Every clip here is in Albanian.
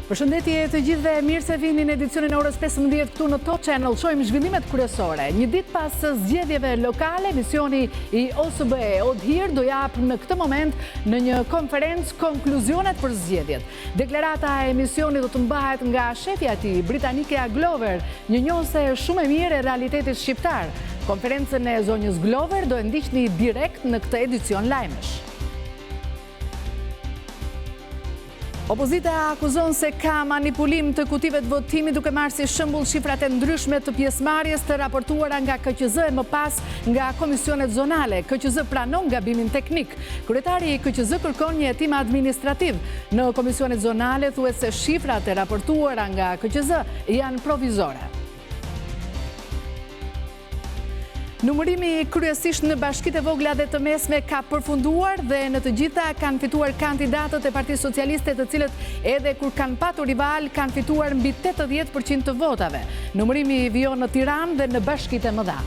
Përshëndetje të gjithëve, mirë se vini në edicionin e orës 15 këtu në Top Channel. Shohim zhvillimet kryesore. Një ditë pas zgjedhjeve lokale, misioni i OSBE Odhir do jap në këtë moment në një konferencë konkluzionet për zgjedhjet. Deklarata e misionit do të mbahet nga shefja e tij, britanike Glover, një njohëse shumë e mirë e realitetit shqiptar. Konferencën e zonjës Glover do e ndiqni direkt në këtë edicion lajmesh. Opozita akuzon se ka manipulim të kutive të votimit duke marrë si shembull shifrat e ndryshme të pjesëmarrjes të raportuara nga KQZ e më pas nga komisionet zonale. KQZ pranon gabimin teknik. Kryetari i KQZ kërkon një hetim administrativ. Në komisionet zonale thuhet se shifrat e raportuara nga KQZ janë provizore. Numërimi kryesisht në bashkitë e vogla dhe të mesme ka përfunduar dhe në të gjitha kanë fituar kandidatët e Partisë Socialiste, të cilët edhe kur kanë patur rival kanë fituar mbi 80% të votave. Numërimi vijon në Tiranë dhe në bashkitë e mëdha.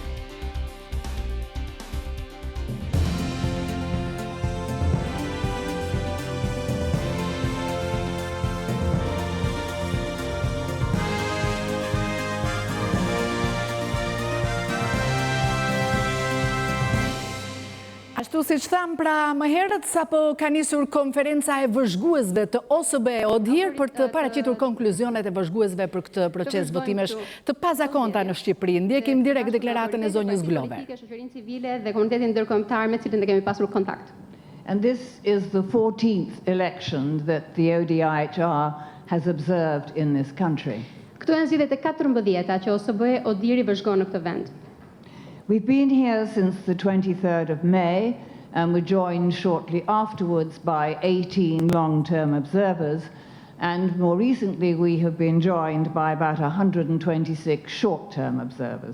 Ashtu si që thamë pra më herët, sapo ka nisur konferenca e vëzhguesve të OSBE Odhir për të paraqitur konkluzionet e vëzhguesve për këtë proces votimesh të pazakonta në Shqipëri. Ndjekim direkt deklaratën e zonjës Glover. Shoqërinë civile dhe Komitetin Ndërkombëtar me cilin ne kemi pasur kontakt. And this is the 14th election that the ODIHR has observed in this country. Këto janë zgjedhjet e 14-ta që OSBE Odhiri vëzhgon në këtë vend. We've been here since the 23rd of May and were joined shortly afterwards by 18 long-term observers, and more recently we have been joined by about 126 short-term observers.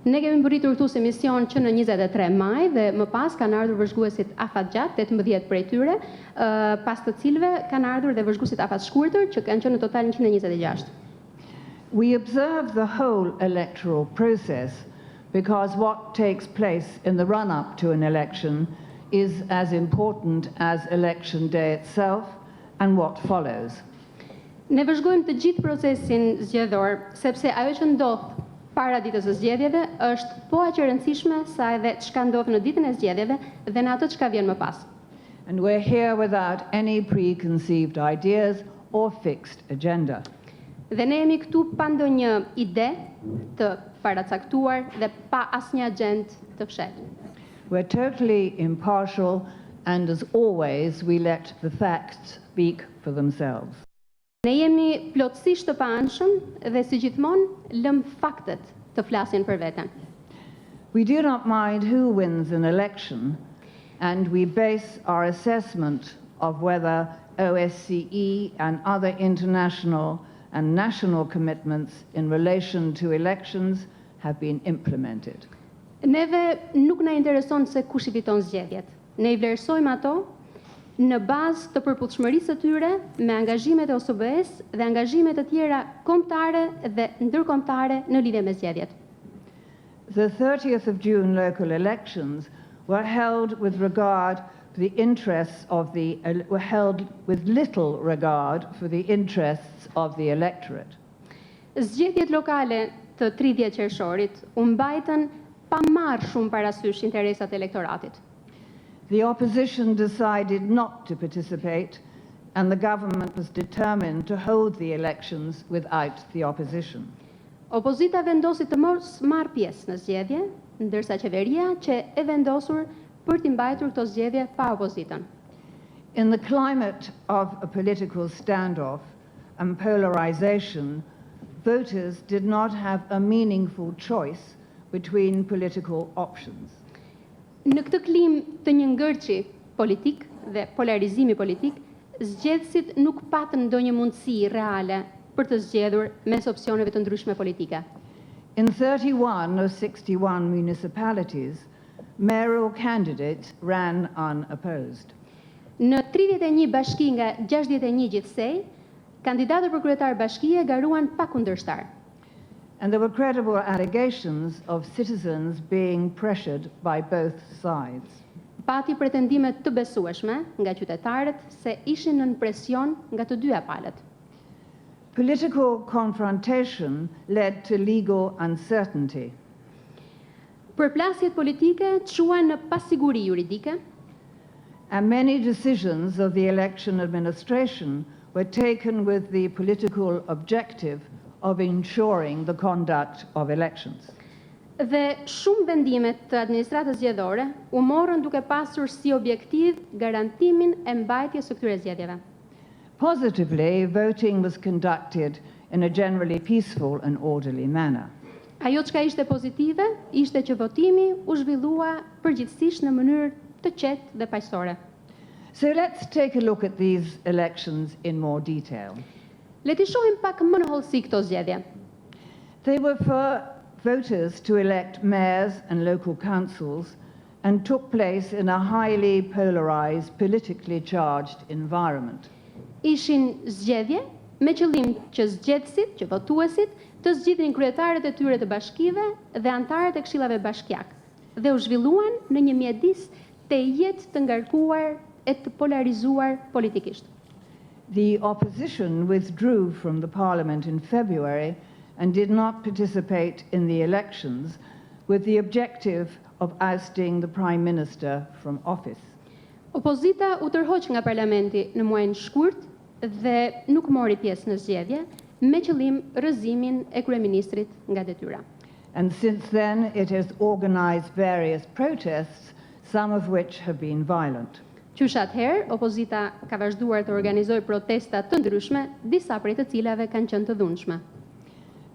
Ne kemi mbërritur këtu si mision që në 23 maj dhe më pas kanë ardhur vëzhguesit afatgjat, 18 prej tyre, pas të cilëve kanë ardhur dhe vëzhguesit afatshkurtër që kanë qenë në total 126. We observe the whole electoral process because what takes place in the run-up to an election is as important as election day itself and what follows. Ne vëzhgojmë të gjithë procesin zgjedhor, sepse ajo që ndodh para ditës së zgjedhjeve është po aq e rëndësishme sa edhe çka ndodh në ditën e zgjedhjeve dhe në atë çka vjen më pas. And we're here without any preconceived ideas or fixed agenda. Dhe ne jemi këtu pa ndonjë ide të paracaktuar dhe pa asnjë agjend të fshehtë. We're totally impartial, and as always we let the facts speak for themselves. Ne jemi plotësisht të paanshëm dhe si gjithmonë lëm faktet të flasin për veten. We do not mind who wins an election, and we base our assessment of whether OSCE and other international and national commitments in relation to elections have been implemented. Neve nuk na intereson se kush i fiton zgjedhjet. Ne i vlerësojmë ato në bazë të përputhshmërisë së tyre me angazhimet e OSBE-s dhe angazhimet të tjera kombëtare dhe ndërkombëtare në lidhje me zgjedhjet. The 30th of June local elections were held with regard for the interests of were held with little regard for the interests of the electorate. Zgjedhjet lokale të 30 qershorit u mbajtën pa marrë shumë parasysh interesat e elektoratit. The opposition decided not to participate, and the government was determined to hold the elections without the opposition. Opozita vendosi të mos marrë pjesë në zgjedhje, ndërsa qeveria që e vendosur për t'i mbajtur këto zgjedhje pa opozitën. In the climate of a political standoff and polarization, voters did not have a meaningful choice between political options. Në këtë klim të një ngërçi politik dhe polarizimi politik, zgjedhësit nuk patën ndonjë mundësi reale për të zgjedhur mes opsioneve të ndryshme politike. In 31 of 61 municipalities, mayoral candidates ran unopposed. Në 31 bashki nga 61 gjithsej, kandidatët për kryetar bashkie garuan pa kundërshtar. And there were credible allegations of citizens being pressured by both sides. Pati pretendime të besueshme nga qytetarët se ishin nën presion nga të dyja palët. Political confrontation led to legal uncertainty. Përplasjet politike çuan në pasiguri juridike, And many decisions of the election administration were taken with the political objective of ensuring the conduct of elections. dhe shumë vendimet të administratës zgjedhore u morën duke pasur si objektiv garantimin e mbajtjes së këtyre zgjedhjeve. Positively, voting was conducted in a generally peaceful and orderly manner. Ajo çka ishte pozitive ishte që votimi u zhvillua përgjithsisht në mënyrë të qetë dhe paqësore. So let's take a look at these elections in more detail. Le të shohim pak më në hollësi këto zgjedhje. They were for voters to elect mayors and local councils and took place in a highly polarized, politically charged environment. Ishin zgjedhje me qëllim që zgjedhësit, që votuesit, të zgjidhnin kryetarët e tyre të bashkive dhe antarët e këshillave bashkiak dhe u zhvilluan në një mjedis të jetë të ngarkuar e të polarizuar politikisht. The opposition withdrew from the parliament in February and did not participate in the elections with the objective of ousting the prime minister from office. Opozita u tërhoq nga parlamenti në muajin shkurt dhe nuk mori pjesë në zgjedhje me qëllim rrëzimin e kryeministrit nga detyra. And since then it has organized various protests, some of which have been violent. Qysh atëherë, opozita ka vazhduar të organizojë protesta të ndryshme, disa prej të cilave kanë qenë të dhunshme.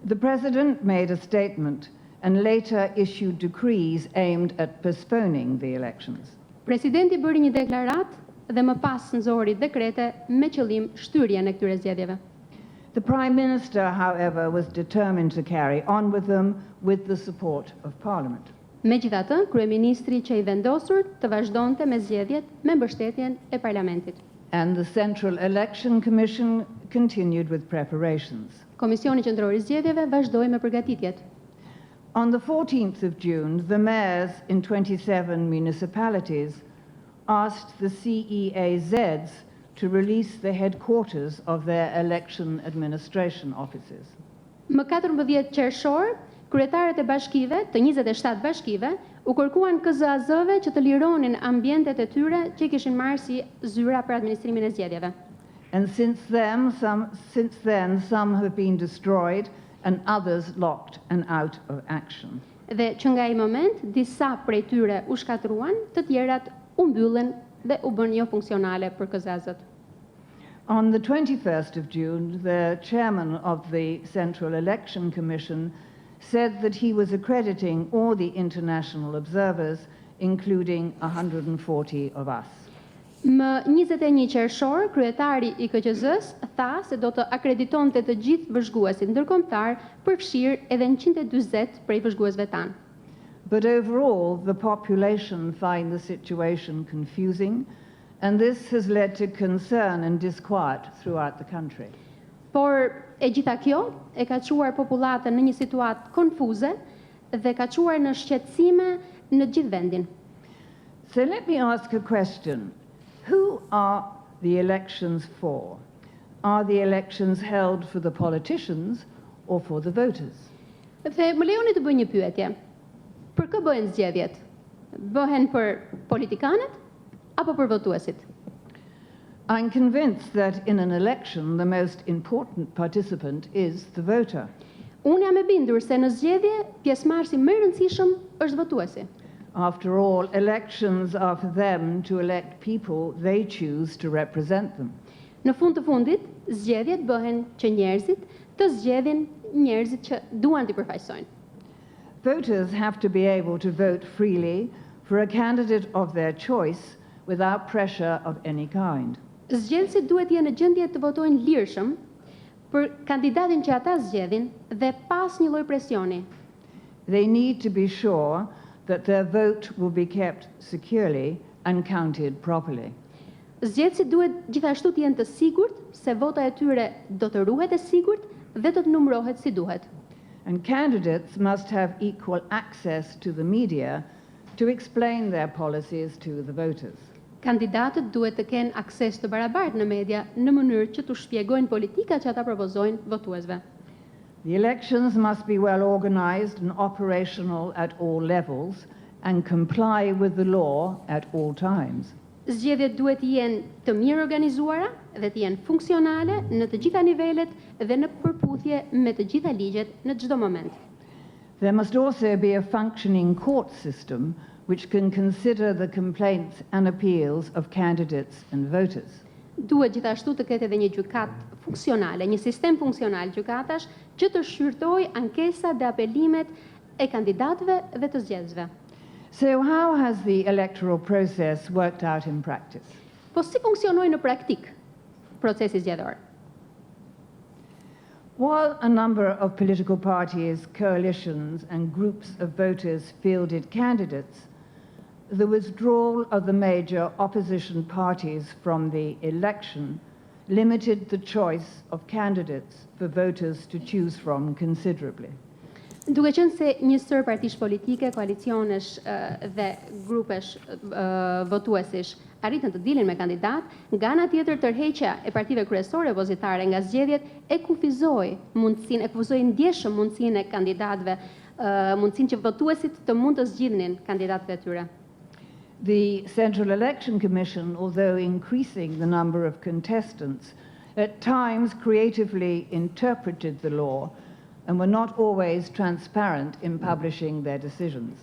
The president made a statement and later issued decrees aimed at postponing the elections. Presidenti bëri një deklaratë dhe më pas nxori dekrete me qëllim shtyrjen e këtyre zgjedhjeve. The prime minister, however, was determined to carry on with them with the support of parliament. Megjithatë, kryeministri që i vendosur të vazhdonte me zgjedhjet me mbështetjen e parlamentit. And the Central Election Commission continued with preparations. Komisioni Qendror i Zgjedhjeve vazhdoi me përgatitjet. On the 14th of June, the mayors in 27 municipalities asked the CEAZs to release the headquarters of their election administration offices. Më 14 qershor, kryetarët e bashkive, të 27 bashkive, u kërkuan KZAZ-ve që të lironin ambientet e tyre që i kishin marrë si zyra për administrimin e zgjedhjeve. And since then, some have been destroyed and others locked and out of action. Dhe që nga ai moment, disa prej tyre u shkatruan, të tjerat u mbyllën dhe u bën jo funksionale për KZAZ-t. On the 21st of June, the chairman of the Central Election Commission said that he was accrediting all the international observers, including 140 of us. Më 21 qershor, kryetari i KQZ-s tha se do të akreditonte të gjithë vëzhguesit ndërkombëtar, përfshirë edhe 140 prej vëzhguesve tanë. But overall, the population find the situation confusing, and this has led to concern and disquiet throughout the country. Por e gjitha kjo e ka çuar popullatën në një situatë konfuze dhe ka çuar në shqetësime në gjithë vendin. So let me ask a question. Who are the elections for? Are the elections held for the politicians or for the voters? Dhe më lejoni të bëj një pyetje. Për kë bëhen zgjedhjet? Bëhen për politikanët apo për votuesit? I'm convinced that in an election the most important participant is the voter. Unë jam e bindur se në zgjedhje pjesëmarrësi më i rëndësishëm është votuesi. After all, elections are for them to elect people they choose to represent them. Në fund të fundit, zgjedhjet bëhen që njerëzit të zgjedhin njerëzit që duan t'i përfaqësojnë. Voters have to be able to vote freely for a candidate of their choice without pressure of any kind. Zgjedhësit duhet jenë në gjendje të votojnë lirshëm për kandidatin që ata zgjedhin dhe pas një lloj presioni. They need to be sure that their vote will be kept securely and counted properly. Zgjedhësit duhet gjithashtu të jenë të sigurt se vota e tyre do të ruhet e sigurt dhe do të numërohet si duhet. And candidates must have equal access to the media to explain their policies to the voters. Kandidatët duhet të kenë akses të barabartë në media në mënyrë që të shpjegojnë politikat që ata propozojnë votuesve. The elections must be well organized and operational at all levels and comply with the law at all times. Zgjedhjet duhet të jenë të mirë organizuara dhe të jenë funksionale në të gjitha nivelet dhe në përputhje me të gjitha ligjet në çdo moment. There must also be a functioning court system which can consider the complaints and appeals of candidates and voters. Duhet gjithashtu të ketë edhe një gjykatë funksionale, një sistem funksional gjykatash që të shqyrtojë ankesat dhe apelimet e kandidatëve dhe të zgjedhësve. So how has the electoral process worked out in practice? Po si funksionoi në praktik procesi zgjedhor? While a number of political parties, coalitions and groups of voters fielded candidates, the withdrawal of the major opposition parties from the election limited the choice of candidates for voters to choose from considerably. Duke qenë se një sër partish politike, koalicionesh dhe grupesh votuesish arritën të dilin me kandidat, nga ana tjetër tërheqja e partive kryesore opozitare nga zgjedhjet e kufizoi ndjeshëm mundësinë e kandidatëve, mundësinë që votuesit të mund të zgjidhnin kandidatët e tyre. The Central Election Commission, although increasing the number of contestants, at times creatively interpreted the law and were not always transparent in publishing their decisions.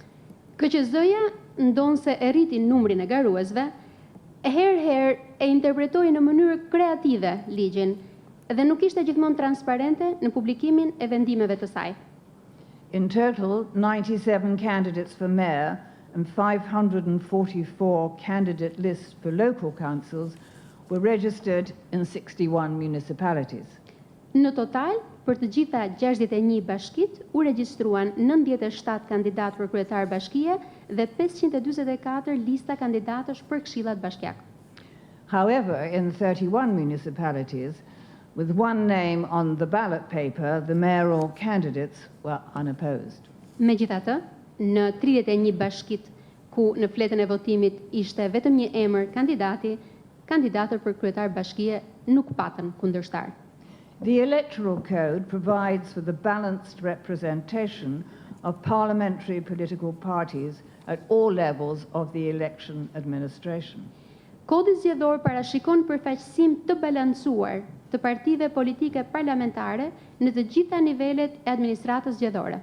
KQZ-ja ndonse e rriti numrin e garuesve, herë e interpretoi në mënyrë kreative ligjin dhe nuk ishte gjithmonë transparente në publikimin e vendimeve të saj. In total, 97 candidates for mayor and 544 candidate lists for local councils were registered in 61 municipalities. Në total, për të gjitha 61 bashkit, u regjistruan 97 kandidatë për kryetar bashkie dhe 544 lista kandidatësh për këshillat bashkiak. However, in 31 municipalities, with one name on the ballot paper, the mayoral candidates were unopposed. Megjithatë, në 31 bashkit ku në fletën e votimit ishte vetëm një emër kandidati, kandidatët për kryetar bashkie nuk patën kundërshtar. The Electoral Code provides for the balanced representation of parliamentary political parties at all levels of the election administration. Kodi zgjedhor parashikon përfaqësim të balancuar të partive politike parlamentare në të gjitha nivelet e administratës zgjedhore.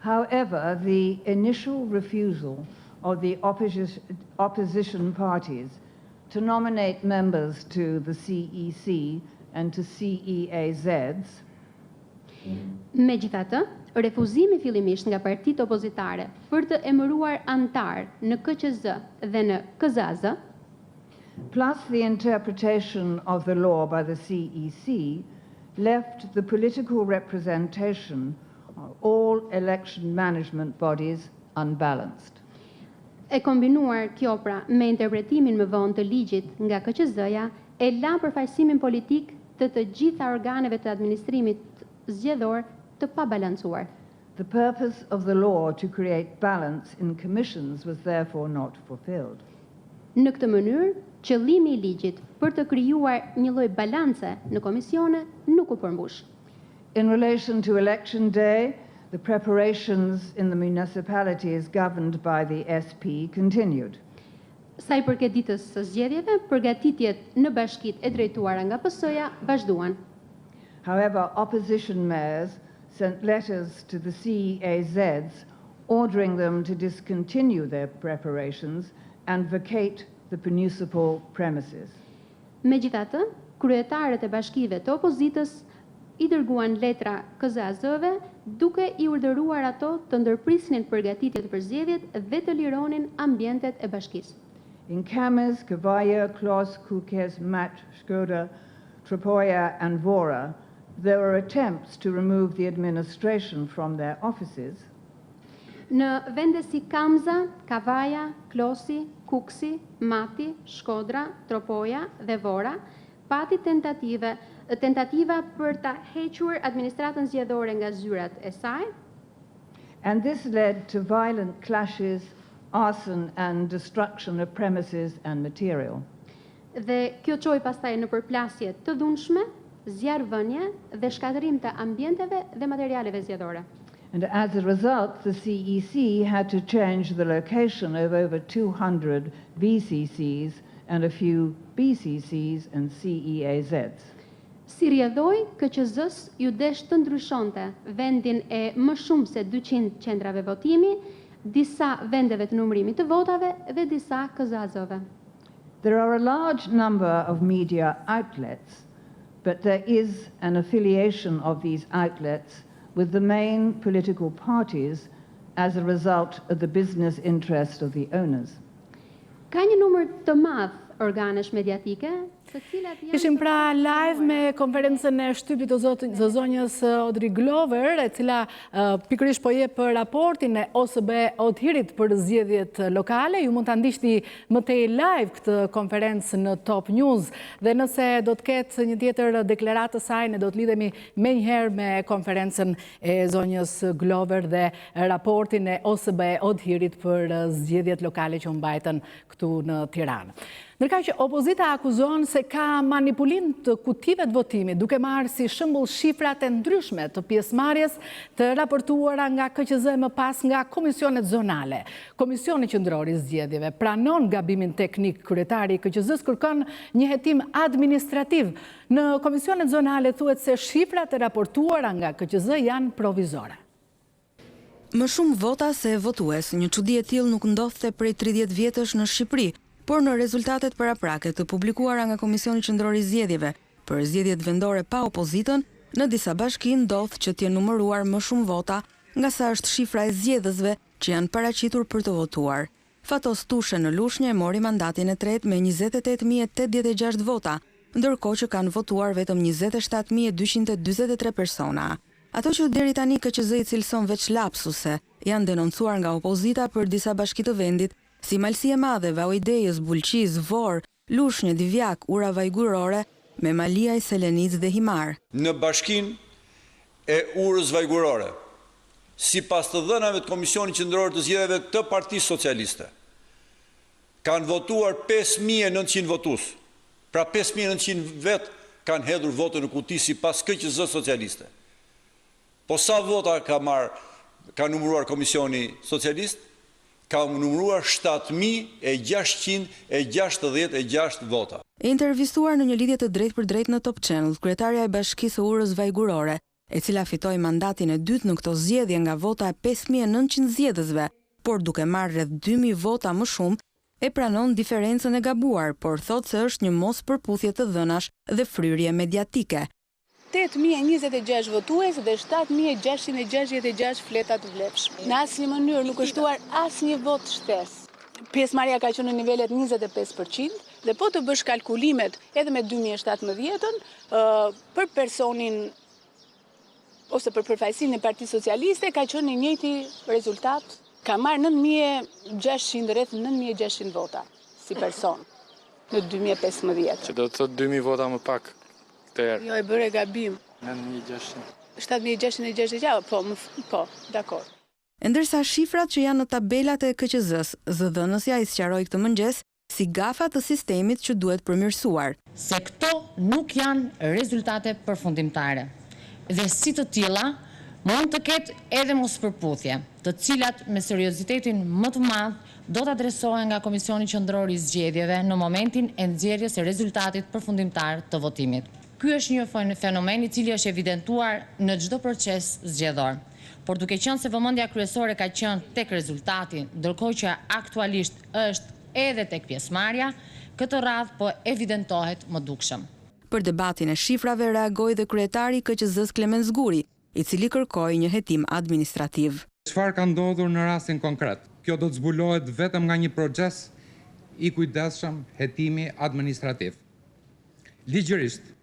However, the initial refusal of the opposition parties to nominate members to the CEC and to CEAZs. Megjithatë, refuzimi fillimisht nga partitë opozitare për të emëruar antar në KQZ dhe në KZAZ, plus the interpretation of the law by the CEC, left the political representation of all election management bodies unbalanced. E kombinuar kjo pra me interpretimin më vonë të ligjit nga KQZ-ja, e la përfaqësimin politik të të gjitha organeve të administrimit zgjedhor të pabalancuar. The purpose of the law to create balance in commissions was therefore not fulfilled. Në këtë mënyrë, qëllimi i ligjit për të krijuar një lloj balance në komisione nuk u përmbush. In relation to election day, the preparations in the municipalities governed by the SP continued. Sa i përket ditës së zgjedhjeve, përgatitjet në bashkitë e drejtuara nga PS-ja vazhduan. However, opposition mayors sent letters to the CEAZs ordering them to discontinue their preparations and vacate the municipal premises. Megjithatë, kryetarët e bashkive të opozitës i dërguan letra KZAZ-ve duke i urdhëruar ato të ndërprisnin përgatitjet për zgjedhjet dhe të lironin ambientet e bashkisë. In Kames, Kavaja, Klos, Kukes, Mat, Shkoda, Tropoja and Vora, there were attempts to remove the administration from their offices. Në vende si Kamza, Kavaja, Klosi, Kuksi, Mati, Shkodra, Tropoja dhe Vora, pati tentativa për ta hequr administratën zgjedhore nga zyrat e saj. And this led to violent clashes arson and destruction of premises and material. Dhe kjo çoi pastaj në përplasje të dhunshme, zjarrvënie dhe shkatërim të ambienteve dhe materialeve zgjedhore. And as a result, the CEC had to change the location of over 200 BCCs and a few BCCs and CEAZs. Si rrjedhoi, KQZ-s ju desh të ndryshonte vendin e më shumë se 200 qendrave votimi, disa vendeve të numërimit të votave dhe disa KZAZ-ove. There are a large number of media outlets, but there is an affiliation of these outlets with the main political parties as a result of the business interest of the owners. Ka një numër të madh organesh mediatike, të cilat janë Ishim pra live me konferencën e shtypit të zonjës Audrey Glover, e cila pikërisht po jep raportin e OSB Odhirit për zgjedhjet lokale. Ju mund ta ndiqni më tej live këtë konferencë në Top News, dhe nëse do të ketë një tjetër deklaratë të saj, ne do të lidhemi menjëherë me konferencën e zonjës Glover dhe raportin e OSB Odhirit për zgjedhjet lokale që u mbajtën këtu në Tiranë. Ndërkaq që opozita akuzon se ka manipulim të kutive të votimit, duke marrë si shembull shifrat e ndryshme të pjesëmarrjes të raportuara nga KQZ më pas nga komisionet zonale. Komisioni qendror i zgjedhjeve pranon gabimin teknik. Kryetari i KQZ-s kërkon një hetim administrativ. Në komisionet zonale thuhet se shifrat e raportuara nga KQZ janë provizore. Më shumë vota se votues, një çudi e tillë nuk ndodhte prej 30 vjetësh në Shqipëri, por në rezultatet paraprake të publikuara nga Komisioni Qendror i Zgjedhjeve për zgjedhjet vendore pa opozitën, në disa bashki ndodh që t'jenë numëruar më shumë vota nga sa është shifra e zgjedhësve që janë paraqitur për të votuar. Fatos Tushe në Lushnjë mori mandatin e tretë me 28.086 vota, ndërkohë që kanë votuar vetëm 27.243 persona. Ato që deri tani KQZ i cilëson veç lapsuse, janë denoncuar nga opozita për disa bashki të vendit, si Malësi e Madhe, Vaujdejes, Bulqiz, Vor, Lushnjë, Divjak, Ura Vajgurore, me Maliaj, Selenic dhe Himar. Në bashkin e Urës Vajgurore, si pas të dhënave të Komisionit Qendror të Zgjedhjeve të Partisë Socialiste, kanë votuar 5.900 votues. Pra 5.900 vet kanë hedhur votën në kuti si pas KQZ socialiste. Po sa vota ka numëruar Komisioni Socialist? Ka numëruar 7.666 vota. E intervistuar në një lidhje të drejtë për drejtë në Top Channel, kryetaria e Bashkisë së Urës Vajgurore, e cila fitoi mandatin e dytë në këto zgjedhje nga vota e 5.900 zgjedhësve, por duke marrë rreth 2.000 vota më shumë, e pranon diferencën e gabuar, por thotë se është një mos përputhje të dhënash dhe fryrje mediatike. 8.026 votues dhe 7.666 fleta të vlefshme. Në asnjë mënyrë nuk është shtuar asnjë vot shtesë. Pjesëmarrja ka qenë në nivelet 25% dhe po të bësh kalkulimet edhe me 2017-ën për personin ose për përfaqësinë e Partisë Socialiste ka qenë i njëjti rezultat. Ka marrë 9.600 rreth 9.600 vota si person në 2015. Që do të thotë 2.000 vota më pak. Jo, e bëre gabim. 9.600. 7.666, po, dakor. Ndërsa shifrat që janë në tabelat e KQZ-s, zëdhënësja i sqaroi këtë mëngjes si gafa të sistemit që duhet përmirësuar. Se këto nuk janë rezultate përfundimtare. Dhe si të tilla, mund të ketë edhe mospërputhje, të cilat me seriozitetin më të madh do të adresohen nga Komisioni Qendror i Zgjedhjeve në momentin e nxjerrjes së rezultatit përfundimtar të votimit. Ky është një fenomen i cili është evidentuar në çdo proces zgjedhor. Por duke qenë se vëmendja kryesore ka qenë tek rezultati, ndërkohë që aktualisht është edhe tek pjesëmarrja, këtë radhë po evidentohet më dukshëm. Për debatin e shifrave reagoi dhe kryetari i KQZ-s Klemen Zguri, i cili kërkoi një hetim administrativ. Çfarë ka ndodhur në rastin konkret? Kjo do të zbulohet vetëm nga një proces i kujdesshëm, hetimi administrativ. Ligjërisht,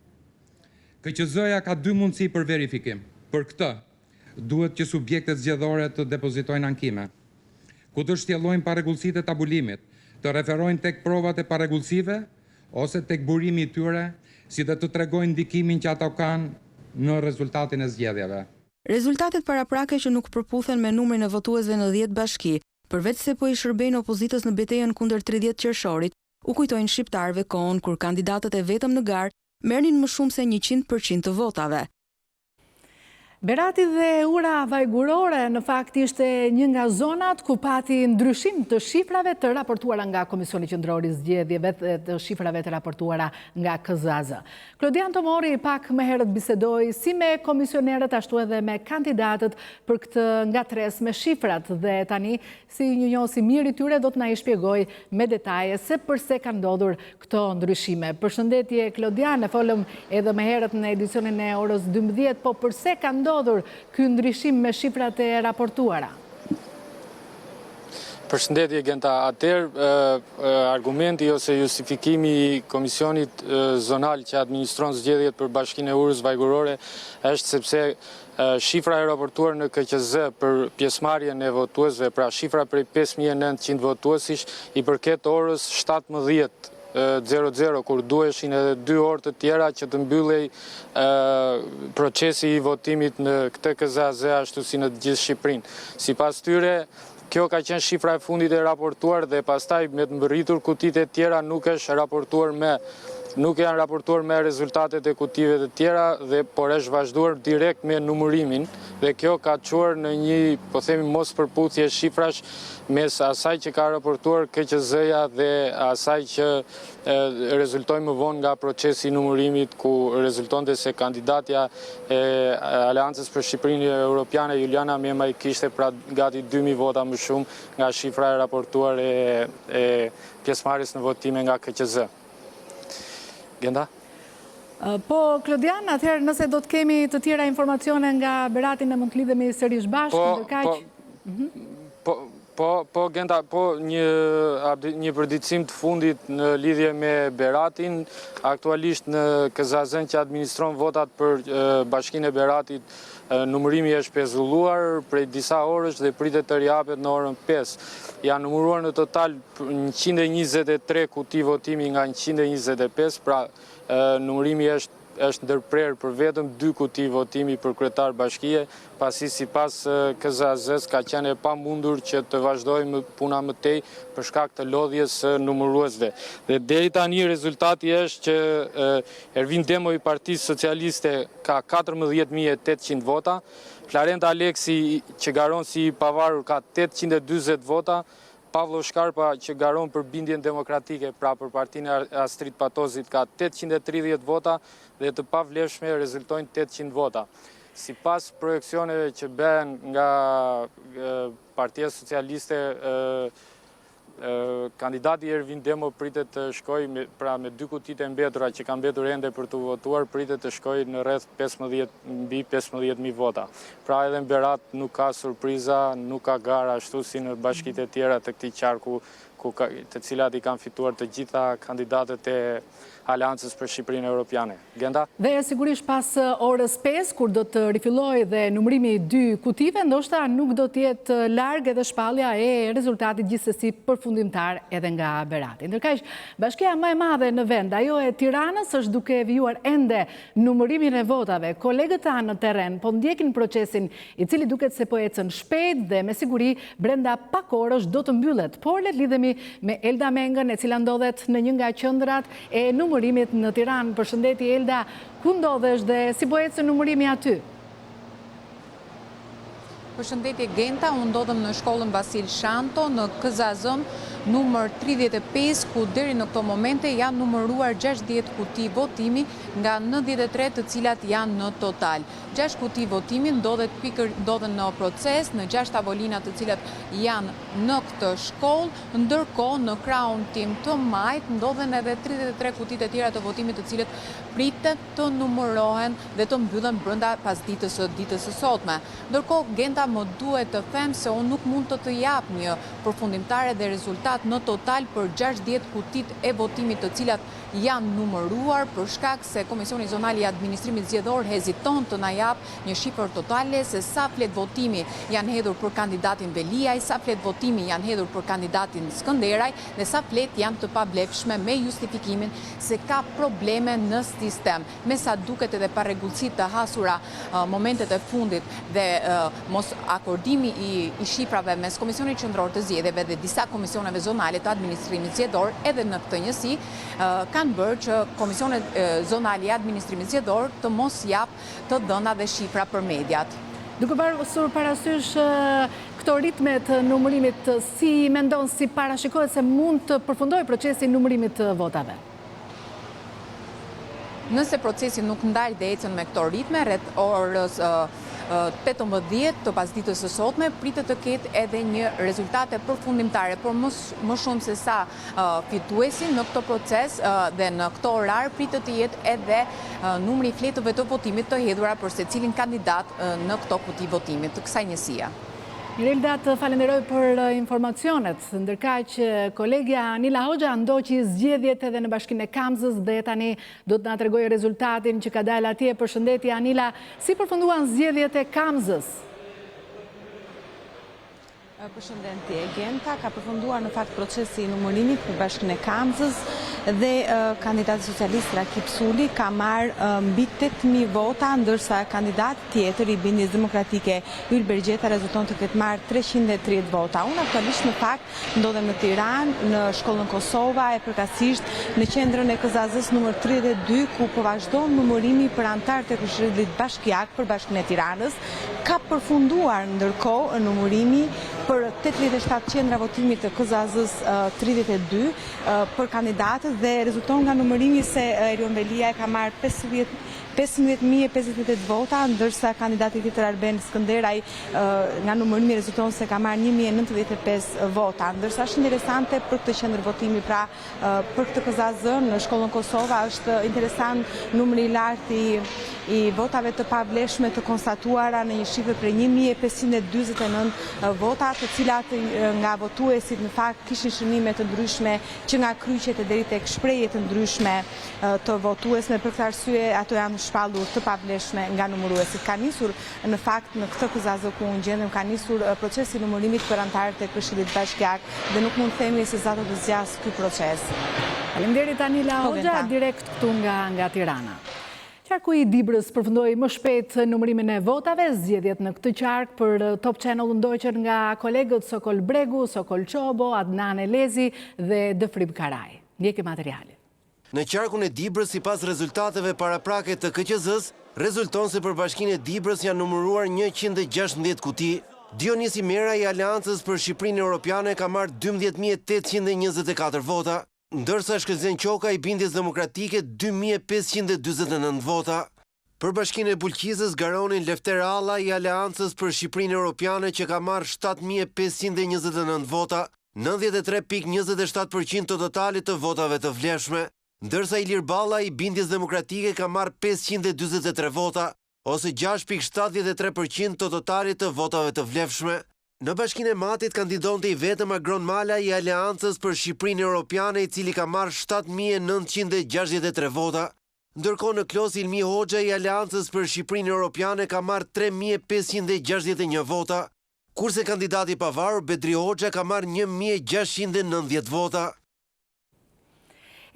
KQZ-ja ka dy mundësi për verifikim. Për këtë, duhet që subjektet zgjedhore të depozitojnë ankime, ku të shtjellojnë parregullsitë e tabulimit, të referojnë tek provat e parregullsive ose tek burimi i tyre, si dhe të tregojnë ndikimin që ato kanë në rezultatin e zgjedhjeve. Rezultatet paraprake që nuk përputhen me numrin e votuesve në 10 bashki Përveç se po i shërbejnë opozitës në betejën kundër 30 qershorit, u kujtojnë shqiptarëve kohën kur kandidatët e vetëm në garë merrnin më shumë se 100% të votave. Berati dhe ura vajgurore në fakt ishte një nga zonat ku pati ndryshim të shifrave të raportuara nga Komisioni Qendror i Zgjedhjeve dhe të shifrave të raportuara nga KZAZ. Klodian Tomori pak më herët bisedoi si me komisionerët ashtu edhe me kandidatët për këtë ngatres me shifrat dhe tani si një njohës i mirë i tyre do të na i shpjegoj me detaje se pse kanë ndodhur këto ndryshime. Përshëndetje Klodian, e folëm edhe më herët në edicionin e orës 12, po pse kanë ndodhur ky ndryshim me shifrat e raportuara? Përshëndetje Genta, atëherë argumenti ose justifikimi i Komisionit Zonal që administron zgjedhjet për Bashkinë e Urës Vajgurore është sepse shifra e raportuar në KQZ për pjesëmarrjen e votuesve, pra shifra prej 5.900 votuesish i përket orës 17:00 kur duheshin edhe 2 orë të tjera që të mbyllej procesi i votimit në këtë KZAZ ashtu si në gjithë Shqipërinë. Sipas tyre, kjo ka qenë shifra e fundit e raportuar dhe pastaj me të mbërritur kutitë e tjera nuk janë raportuar me rezultatet e kutive të tjera dhe por është vazhduar direkt me numërimin dhe kjo ka çuar në një, po themi, mos përputhje shifrash mes asaj që ka raportuar KQZ-ja dhe asaj që rezultoi më vonë nga procesi i numërimit ku rezultonte se kandidatja e Aleancës për Shqipërinë Europiane Juliana Mema i kishte pra gati 2.000 vota më shumë nga shifra e raportuar e pjesëmarrjes në votime nga KQZ. Genda? Po, Klodian, atëherë nëse do të kemi të tjera informacione nga Berati ne mund të lidhemi sërish bashkë, Genda, një përditësim të fundit në lidhje me Beratin, aktualisht në KZAZ që administron votat për Bashkinë e Beratit, numërimi është pezulluar prej disa orësh dhe pritet të rihapet në orën 5. Janë numëruar në total 123 kuti votimi nga 125, pra numërimi është ndërprer për vetëm 2 kuti votimi për kryetar bashkie, pasi sipas KZAZ-s ka qenë e pamundur që të vazhdojmë puna më tej për shkak të lodhjes së numëruesve. Dhe deri tani rezultati është që Ervin Demo i Partisë Socialiste ka 14.800 vota, Clarenta Aleksi që garon si i pavarur ka 840 vota, Pavlo Shkarpa që garon për bindjen demokratike, pra për partinë e Astrid Patozit ka 830 vota dhe të pavlefshme rezultojnë 800 vota. Sipas projeksioneve që bëhen nga Partia Socialiste, kandidati Ervin Demo pritet të shkojë me 2 kutitë e mbetura që kanë mbetur ende për të votuar, pritet të shkojë në rreth mbi 15.000 vota. Pra edhe në Berat nuk ka surpriza, nuk ka gara ashtu si në bashkitë e tjera të këtij qarku të cilat i kanë fituar të gjitha kandidatët e Aleancës për Shqipërinë Europiane. Genda? Dhe sigurisht pas orës 5, kur do të rifillojë dhe numërimi 2 kutive, ndoshta nuk do të jetë larg edhe shpallja e rezultatit gjithsesi përfundimtar edhe nga Berati. Ndërkaq, bashkia më e madhe në vend, ajo e Tiranës, është duke vijuar ende numërimin e votave. Kolegët tanë në terren po ndjekin procesin, i cili duket se po ecën shpejt dhe me siguri brenda pak orësh do të mbyllet. Por le të lidhemi me Elda Mengën, e cila ndodhet në një nga qendrat e numërimit në Tiranë. Përshëndetje Elda, ku ndodhesh dhe si po ecën numërimi aty? Përshëndetje Genta, unë ndodhem në shkollën Vasil Shanto në KZAZ-ën numër 35, ku deri në këto momente janë numëruar 60 kuti votimi nga 93 të cilat janë në total. 6 kuti votimi ndodhen në proces, në 6 tavolina të cilat janë në këtë shkollë, ndërkohë në krahun tim të majt ndodhen edhe 33 kutit e tjera të votimit të cilët pritet të numërohen dhe të mbyllen brenda pasdites së sotme. Ndërkohë Genta, më duhet të them se unë nuk mund të jap një përfundimtare dhe rezultat rezultat në total për 60 kutit e votimit të cilat janë numëruar për shkak se Komisioni Zonal i Administrimit Zgjedhor heziton të na jap një shifër totale se sa flet votimi janë hedhur për kandidatin Beliaj, sa flet votimi janë hedhur për kandidatin Skënderaj dhe sa flet janë të pavlefshme me justifikimin se ka probleme në sistem. Me sa duket edhe parregullësitë të hasura momentet e fundit dhe mos akordimi i shifrave mes Komisionit Qendror të Zgjedhjeve dhe disa komisioneve zonale të administrimit zgjedhor edhe në këtë njësi kanë bërë që Komisionet Zonale i Administrimit Zgjedhor të mos jap të dhëna dhe shifra për mediat. Duke pasur parasysh këto ritme të numërimit, si mendon, si parashikohet se mund të përfundojë procesi i numërimit të votave? Nëse procesi nuk ndalë dhe ecën me këto ritme, rreth orës 18 të pasditës së sotme, pritet të ketë edhe një rezultate përfundimtare, por më shumë se sa fituesi në këto proces dhe në këto orar pritet të jetë edhe numri i fletëve të votimit të hedhura për secilin kandidat në këto kuti votimit të kësaj njësia. Mirelda, të falenderoj për informacionet, ndërkaq kolegja Anila Hoxha ndoqi zgjedhjet edhe në Bashkinë e Kamzës dhe tani do të na tregojë rezultatin që ka dalë atje. Përshëndetje Anila, si përfunduan zgjedhjet e Kamzës? Përshëndetje Genta, ka përfunduar në fakt procesi i numërimit për Bashkinë e Kamzës dhe kandidati socialist Rakip Suli ka marrë mbi 8.000 vota, ndërsa kandidat tjetër i Bindjes Demokratike Yl Bergjeta rezulton të ketë marrë 330 vota. Unë aktualisht në fakt ndodhem në Tiranë, në shkollën Kosova e përkatësisht në qendrën e KZZ-s numër 32, ku po vazhdon numërimi për anëtarët e Këshillit Bashkiak për Bashkinë e Tiranës. Ka përfunduar ndërkohë numërimi për 87 qendra votimit të KZZ-s 32 për kandidatët dhe rezulton nga numërimi se Erion Belia ka marrë 15.058 vota, ndërsa kandidati tjetër Arben Skënderaj nga numërimi rezulton se ka marrë 1.095 vota. Ndërsa është interesante për këtë qendër votimi, pra për këtë KZZ në shkollën Kosova është interesant numri i lartë i votave të pavlefshme të konstatuara në një shifër për 1.549 vota, të cilat nga votuesit në fakt kishin shënime të ndryshme që nga kryqet e deri tek shprehje të ndryshme të votuesve. Për këtë arsye ato janë shpallur të pavlefshme nga numëruesit. Ka nisur në fakt në këtë KZZ ku unë gjendem, ka nisur procesi i numërimit për anëtarët e Këshillit Bashkiak dhe nuk mund të themi se zato të zgjas ky proces. Faleminderit Anila Hoxha, direkt këtu nga Tirana. Qarku i Dibrës përfundoi më shpejt numërimin e votave. Zgjedhjet në këtë qark për Top Channel ndoqën nga kolegët Sokol Bregu, Sokol Çobo, Adnan Elezi dhe Dëfrib Karaj. Ndjekim materialin. Në qarkun e Dibrës, sipas rezultateve paraprake të KQZ-s, rezulton se për Bashkinë e Dibrës janë numëruar 116 kuti. Dionisi Mera i Aleancës për Shqipërinë Europiane ka marrë 12.824 vota, ndërsa Shkëlzen Qoka i Bindjes Demokratike 2.549 vota. Për Bashkinë e Bulqizës, Garonin Lefter Alla i Aleancës për Shqipërinë Europiane që ka marrë 7.529 vota, 93.27% të totalit të votave të vlefshme, ndërsa Ilir Balla i Bindjes Demokratike ka marrë 543 vota, ose 6.73% të totalit të votave të vlefshme. Në Bashkinë e Matit kandidonte i vetëm Agron Mala i Aleancës për Shqipërinë Europiane, i cili ka marrë 7.963 vota, ndërkohë në Klos Ilmi Hoxha i Aleancës për Shqipërinë Europiane ka marrë 3.561 vota, kurse kandidati pavarur Bedri Hoxha ka marrë 1.690 vota.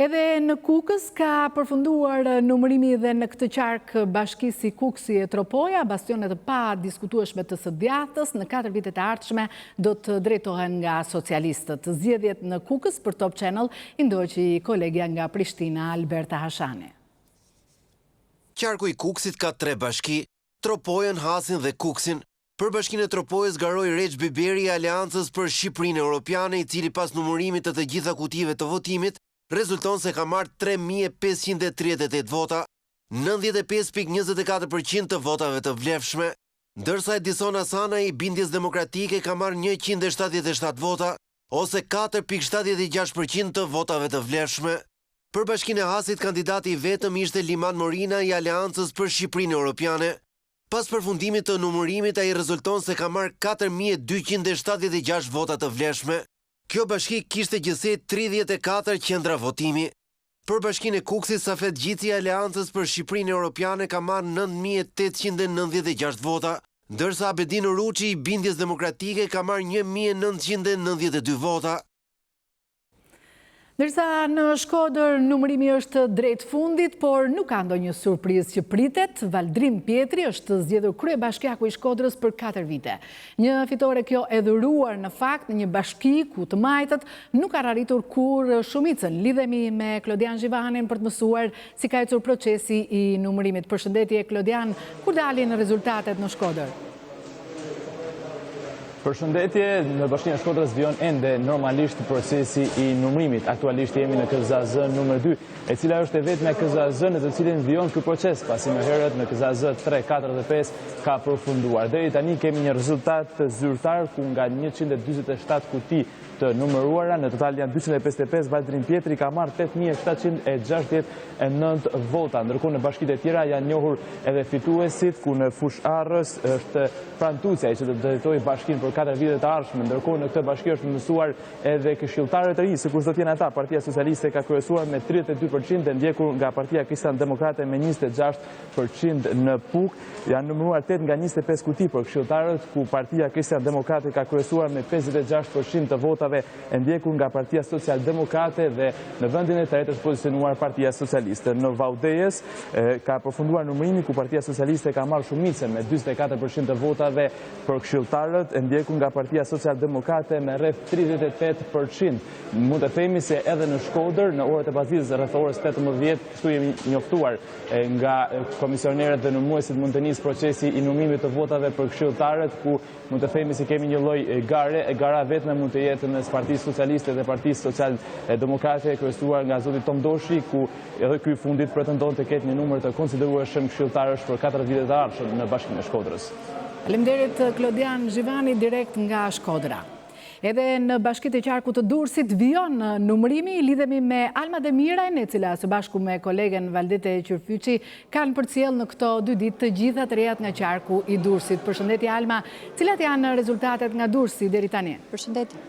Edhe në Kukës ka përfunduar numërimi dhe në këtë qark bashkisi Kuksi e Tropoja, bastionet pa diskutueshme të së djathtës në 4 vitet e ardhshme do të drejtohen nga socialistët. Zgjedhjet në Kukës për Top Channel i ndoqi kolegja nga Prishtina Alberta Hashani. Qarku i Kuksit ka 3 bashki, Tropojën, Hasin dhe Kuksin. Për Bashkinë e Tropojës garoi Reç Biberi i Aleancës për Shqipërinë Europiane, i cili pas numërimit të gjitha kutive të votimit rezulton se ka marrë 3.538 vota, 95.24% të votave të vlefshme, ndërsa Edicioni Asana i Bindjes Demokratike ka marrë 177 vota, ose 4.76% të votave të vlefshme. Për Bashkinë e Hasit, kandidati i vetëm ishte Liman Morina i Aleancës për Shqipërinë Europiane. Pas përfundimit të numërimit, ai rezulton se ka marrë 4.276 vota të vlefshme, Kjo bashki kishte gjithsej 34 qendra votimi. Për bashkinë e Kukësit, Safet Gjitsi e Aleancës për Shqipërinë Europiane ka marrë 9.896 vota, ndërsa Abedin Ruçi i Bindjes Demokratike ka marrë 1.992 vota. Ndërsa në Shkodër numërimi është drejt fundit, por nuk ka ndonjë surprizë që pritet. Valdrim Pjetri është zgjedhur kryebashkiaku i Shkodrës për 4 vite. Një fitore kjo e dhuruar në fakt në një bashki ku të majtët nuk ka arritur kur shumicën. Lidhemi me Klodian Zhivanin për të mësuar si ka ecur procesi i numërimit. Përshëndetje Klodian, kur dalin rezultatet në Shkodër? Përshëndetje, në bashkinë e Shkodrës vijon ende normalisht procesi i numërimit. Aktualisht jemi në KZAZ numër 2, e cila është e vetmja KZAZ në të cilin vijon ky proces, pasi më herët në KZAZ 3, 4 dhe 5 ka përfunduar. Deri tani kemi një rezultat zyrtar ku nga 147 kuti të numëruara, në total janë 255, Valdrim Pjetri ka marrë 8.769 vota, ndërkohë në bashkitë e tjera janë njohur edhe fituesit, ku në Fush Arrës është Prantucja, që do të drejtojë bashkinë për 4 vite të ardhshme, ndërkohë në këtë bashki është mësuar edhe këshilltarët e ri, sikur do të jenë ata. Partia Socialiste ka kryesuar me 32% dhe ndjekur nga Partia Krishtian Demokrate me 26% në Puk. Janë numëruar 8 nga 25 kuti për këshilltarët, ku Partia Krishtian Demokrate ka kryesuar me 56% të votave, e ndjekur nga Partia Social-Demokrate dhe në vendin e tretë është pozicionuar Partia Socialiste. Në Vaudejes ka përfunduar numërimi ku Partia Socialiste ka marrë shumicën me 44% të votave për këshilltarët, e ndjekur nga Partia Social-Demokrate me rreth 38%. Mund të themi se edhe në Shkodër, në orët e pasdites rreth orës 18, kështu jemi njoftuar nga komisionerët dhe numëruesit mund të nisë procesi i numërimit të votave për këshilltarët, ku mund të themi se kemi një lloj gare, e gara vetme mund të jetë mes Partisë Socialiste dhe Partisë Social-Demokrate, kryesuar nga zoti Tom Doshi, ku edhe ky fundit pretendon të ketë një numër të konsiderueshëm këshilltarësh për 4 vite të ardhshëm në Bashkinë e Shkodrës. Faleminderit Klodian Zhivani direkt nga Shkodra. Edhe në bashkitë e qarkut të Durrësit vijon numërimi, lidhemi me Alma Demirajn, e cila së bashku me kolegen Valdete Qyrfyçi kanë përcjell në këto 2 ditë të gjitha të rejat nga qarku i Durrësit. Përshëndetje Alma, cilat janë rezultatet nga Durrësi deri tani? Përshëndetje.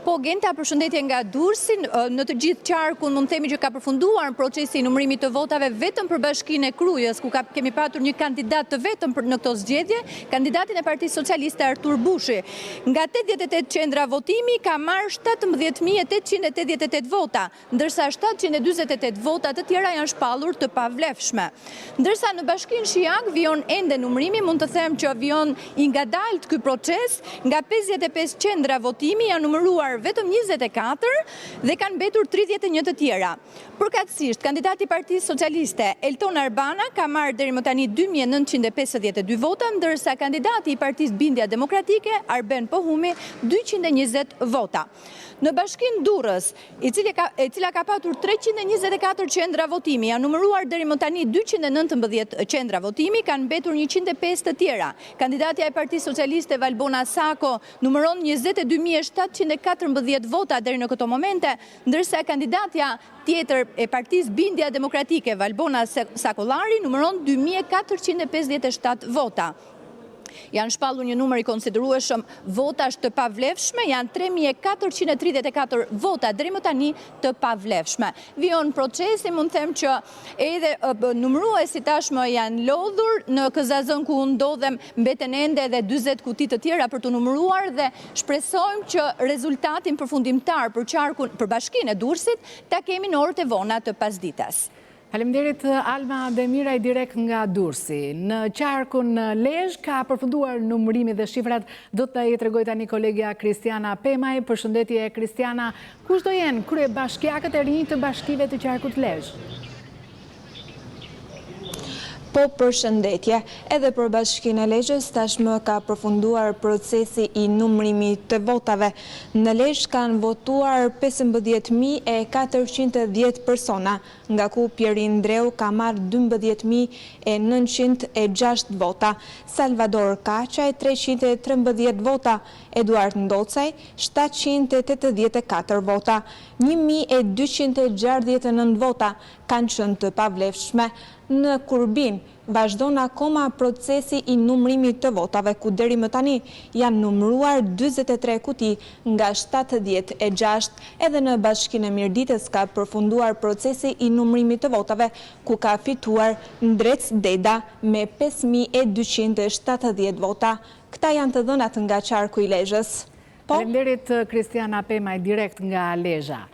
Po, Genta, përshëndetje nga Durrësi, në të gjithë qarkun mund të themi që ka përfunduar procesi i numërimit të votave vetëm për bashkinë e Krujës, ku kemi patur një kandidat të vetëm në këto zgjedhje, kandidatin e Partisë Socialiste Artur Bushi. Nga 88 qendra votimi ka marrë 17.888 vota, ndërsa 748 vota të tjera janë shpallur të pavlefshme. Ndërsa në bashkinë Shiak vijon ende numërimi, mund të them që vijon i ngadalt ky proces, nga 55 qendra votimi janë numëruar vetëm 24 dhe kanë mbetur 31 të tjera. Përkatësisht, kandidati i Partisë Socialiste Elton Arbana ka marrë deri më tani 2.952 vota, ndërsa kandidati i Partisë Bindja Demokratike Arben Pohumi 220 vota. Në bashkinë Durrës, e cila ka patur 324 qendra votimi, janë numëruar deri më tani 219 qendra votimi, kanë mbetur 105 të tjera. Kandidatja e Partisë Socialiste Valbona Sako numëron 22.714 vota deri në këto momente, ndërsa kandidatja tjetër e Partisë Bindja Demokratike Valbona Sakollari numëron 2.457 vota. Janë shpallur një numër i konsiderueshëm votash të pavlefshme, janë 3.434 vota deri më tani të pavlefshme. Vijon procesi, mund them që edhe numëruesit tashmë janë lodhur në KZAZ-n ku ndodhem, mbeten ende edhe 40 kuti të tjera për të numëruar dhe shpresojmë që rezultatin përfundimtar për qarkun për bashkinë e Durrësit ta kemi në orët e vona të pasdites. Faleminderit Alma Demiraj direkt nga Durrësi. Në qarkun Lezhë ka përfunduar numërimi dhe shifrat do të i tregoj tani kolegja Kristiana Pemaj. Përshëndetje Kristiana, kush do jenë kryebashkiakët e rinj të bashkive të qarkut Lezhë? Po, përshëndetje. Edhe për bashkinë e Lezhës tashmë ka përfunduar procesi i numërimit të votave. Në Lezhë kanë votuar 15.410 persona, nga ku Pjerin Ndreu ka marrë 12.906 vota, Salvador Kaçaj 313 vota, Eduard Ndocaj 784 vota, 1.269 vota, kanë qenë të pavlefshme. Në kurbim vazhdon akoma procesi i numërimit të votave, ku deri më tani janë numëruar 43 kuti nga 76. Edhe në Bashkinë e Mirditës ka përfunduar procesi i numërimit të votave, ku ka fituar Ndrec Deda me 5270 vota. Këta janë të dhënat nga qarku i Lezhës. Faleminderit Kristiana Pemaj direkt nga Lezhë.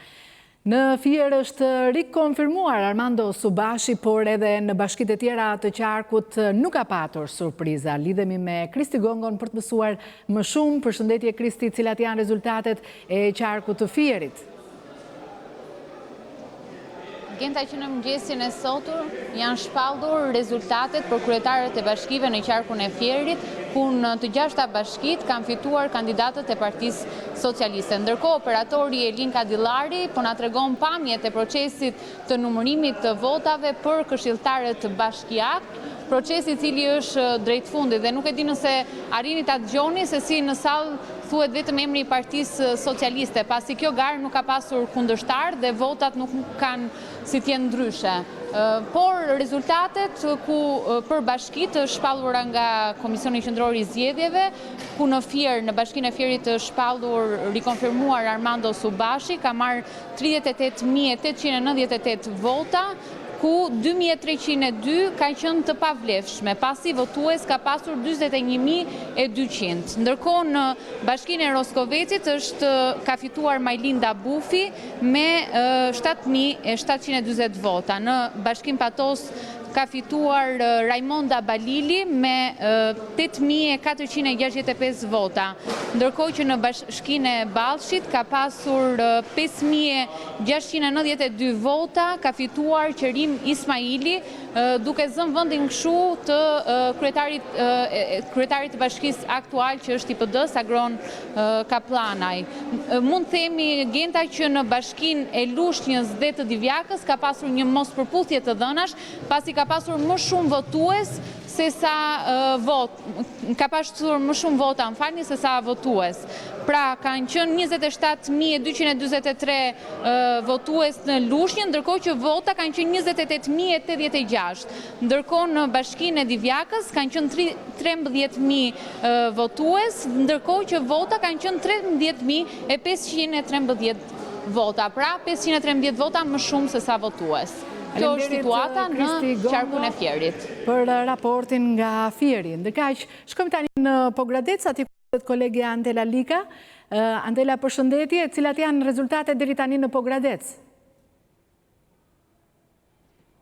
Në Fier është rikonfirmuar Armando Subashi, por edhe në bashkitë e tjera të qarkut nuk ka patur surpriza. Lidhemi me Kristi Gongon për të mësuar më shumë. Përshëndetje Kristi, cilat janë rezultatet e qarkut të Fierit? Genta që në mëngjesin e sotur janë shpallur rezultatet për kryetarët e bashkive në qarkun e Fierit, ku në të 6 bashkit kanë fituar kandidatët e Partisë Socialiste. Ndërkohë, operatori Elin Kadillari po na tregon pamjet e procesit të numërimit të votave për këshilltarët bashkiak, procesi i cili është drejt fundit dhe nuk e di nëse arrini ta dëgjoni se si në sallë thuhet vetëm emri i Partisë Socialiste, pasi kjo garë nuk ka pasur kundërshtar dhe votat nuk kanë si t'jenë ndryshe. Por rezultatet për bashkit shpallura nga Komisioni Qendror i Zgjedhjeve, ku në Fier, në Bashkinë e Fierit shpallur rikonfirmuar Armando Subashi, ka marrë 38.898 vota, ku 2.302 ka qenë të pavlefshme, pasi votues ka pasur 41.200. Ndërkohë në Bashkinë e Roskovecit ka fituar Majlinda Bufi me 7.720 vota. Në Bashkinë Patos ka fituar Raimonda Balili me 8.465 vota. Ndërkohë që në Bashkinë e Ballshit ka pasur 5.692 vota, ka fituar Qerim Ismaili, duke zënë vendin kështu të kryetarit të bashkisë aktual që është i PD-s Agron Kaplanaj. Mund themi Genta që në Bashkinë e Lushnjës dhe të Divjakës ka pasur një mospërputhje të dhënash, pasi ka pasur më shumë votues se sa ka pasur më shumë vota, se sa votues. Pra, kanë qenë 27.243 votues në Lushnjë, ndërkohë që vota kanë qenë 28.086. Ndërkohë në Bashkinë e Divjakës kanë qenë 13.000 votues, ndërkohë që vota kanë qenë 13.513 vota. Pra, 513 vota më shumë se sa votues. Kjo është situata në qarkun e Fierit. Për raportin nga Fieri. Ndërkaq, shkojmë tani në Pogradec, aty ku kolegi Antela Lika. Antela, përshëndetje, cilat janë rezultatet deri tani në Pogradec?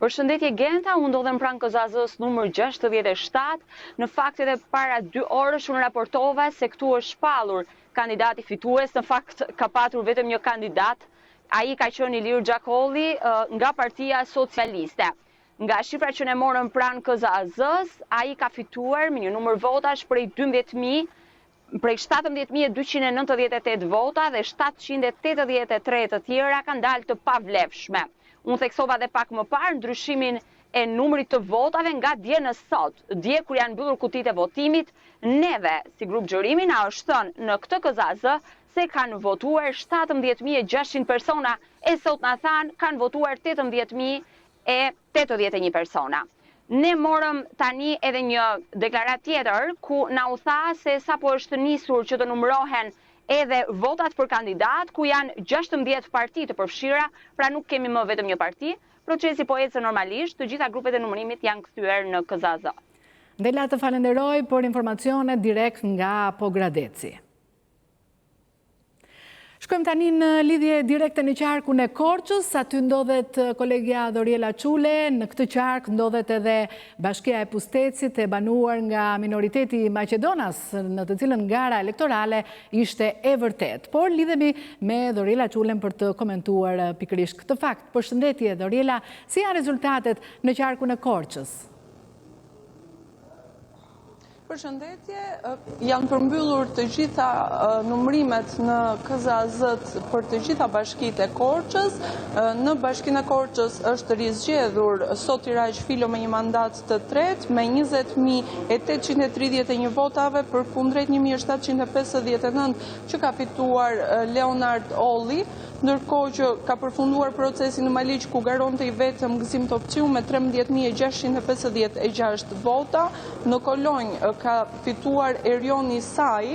Përshëndetje Genta, unë ndodhem pranë KZAZ-s numër 67. Në fakt edhe para 2 orësh unë raportova se këtu është shpallur kandidati fitues, në fakt ka patur vetëm një kandidat. Ai ka qenë Ilir Gjakolli nga Partia Socialiste. Nga shifra që ne morëm pranë KZAZ-s, ai ka fituar me një numër votash prej 17.298 vota dhe 783 të tjera kanë dalë të pavlefshme. Unë theksova dhe pak më parë ndryshimin e numrit të votave nga dje në sot. Dje kur janë mbyllur kutitë e votimit, neve si grup gjërimi na është thënë në këtë KZAZ se kanë votuar 17.600 persona, e sot na thanë kanë votuar 18.081 persona. Ne morëm tani edhe një deklarat tjetër, ku na u tha se sapo është nisur që të numërohen edhe votat për kandidat, ku janë 16 parti të përfshira, pra nuk kemi më vetëm një parti. Procesi po ecë normalisht, të gjitha grupet e numërimit janë kthyer në KZAZ. Ndela, të falenderoj për informacionet direkt nga Pogradeci. Shkojmë tani në lidhje direkte në qarkun e Korçës, aty ndodhet kolegja Doriela Çule, në këtë qark ndodhet edhe Bashkia e Pustecit e banuar nga minoriteti Maqedonas, në të cilën gara elektorale ishte e vërtet. Por lidhemi me Doriela Çulen për të komentuar pikërisht këtë fakt. Përshëndetje Doriela, si janë rezultatet në qarkun e Korçës? Përshëndetje, janë përmbyllur të gjitha numërimet në KZAZ për të gjitha bashkitë e Korçës. Në bashkinë e Korçës është rizgjedhur sot Tiraj Filo me një mandat të tretë me 20.831 votave për kundrejt 1.759 që ka fituar Leonard Olli, ndërkohë që ka përfunduar procesi në Maliq ku garonte i vetëm Gëzim Topciu me 13.656 vota. Në Kolonjë ka fituar Erioni Saj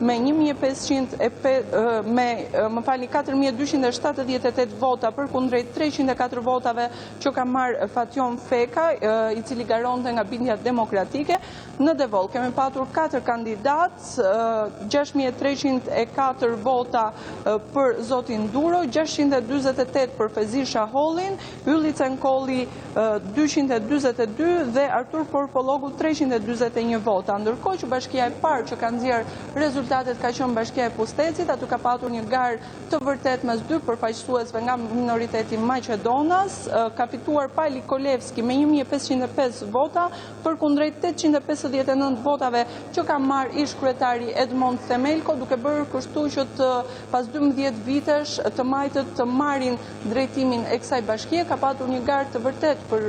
me 4.278 vota për kundrejt 304 votave që ka marrë Fatjon Feka, i cili garonte nga Bindja Demokratike. Në Devoll kemi patur 4 kandidatë, 6.304 vota për Zotin Duro, 628 për Fezisha Hollin, Ylli Cenkolli 242 dhe Artur Porpollogu 341 vota. Ndërkohë që bashkia e parë që ka nxjerrë rezultatet ka qenë bashkia e Pustecit, aty ka patur një garë të vërtet mes dy përfaqësuesve nga minoriteti Maqedonas, ka fituar Pali Kolevski me 1.505 vota për kundrejt 859 votave që ka marrë ish kryetari Edmond Themelko, duke bërë kështu që pas 12 vitesh të majtët të marrin drejtimin e kësaj bashkie. Ka patur një garë të vërtet për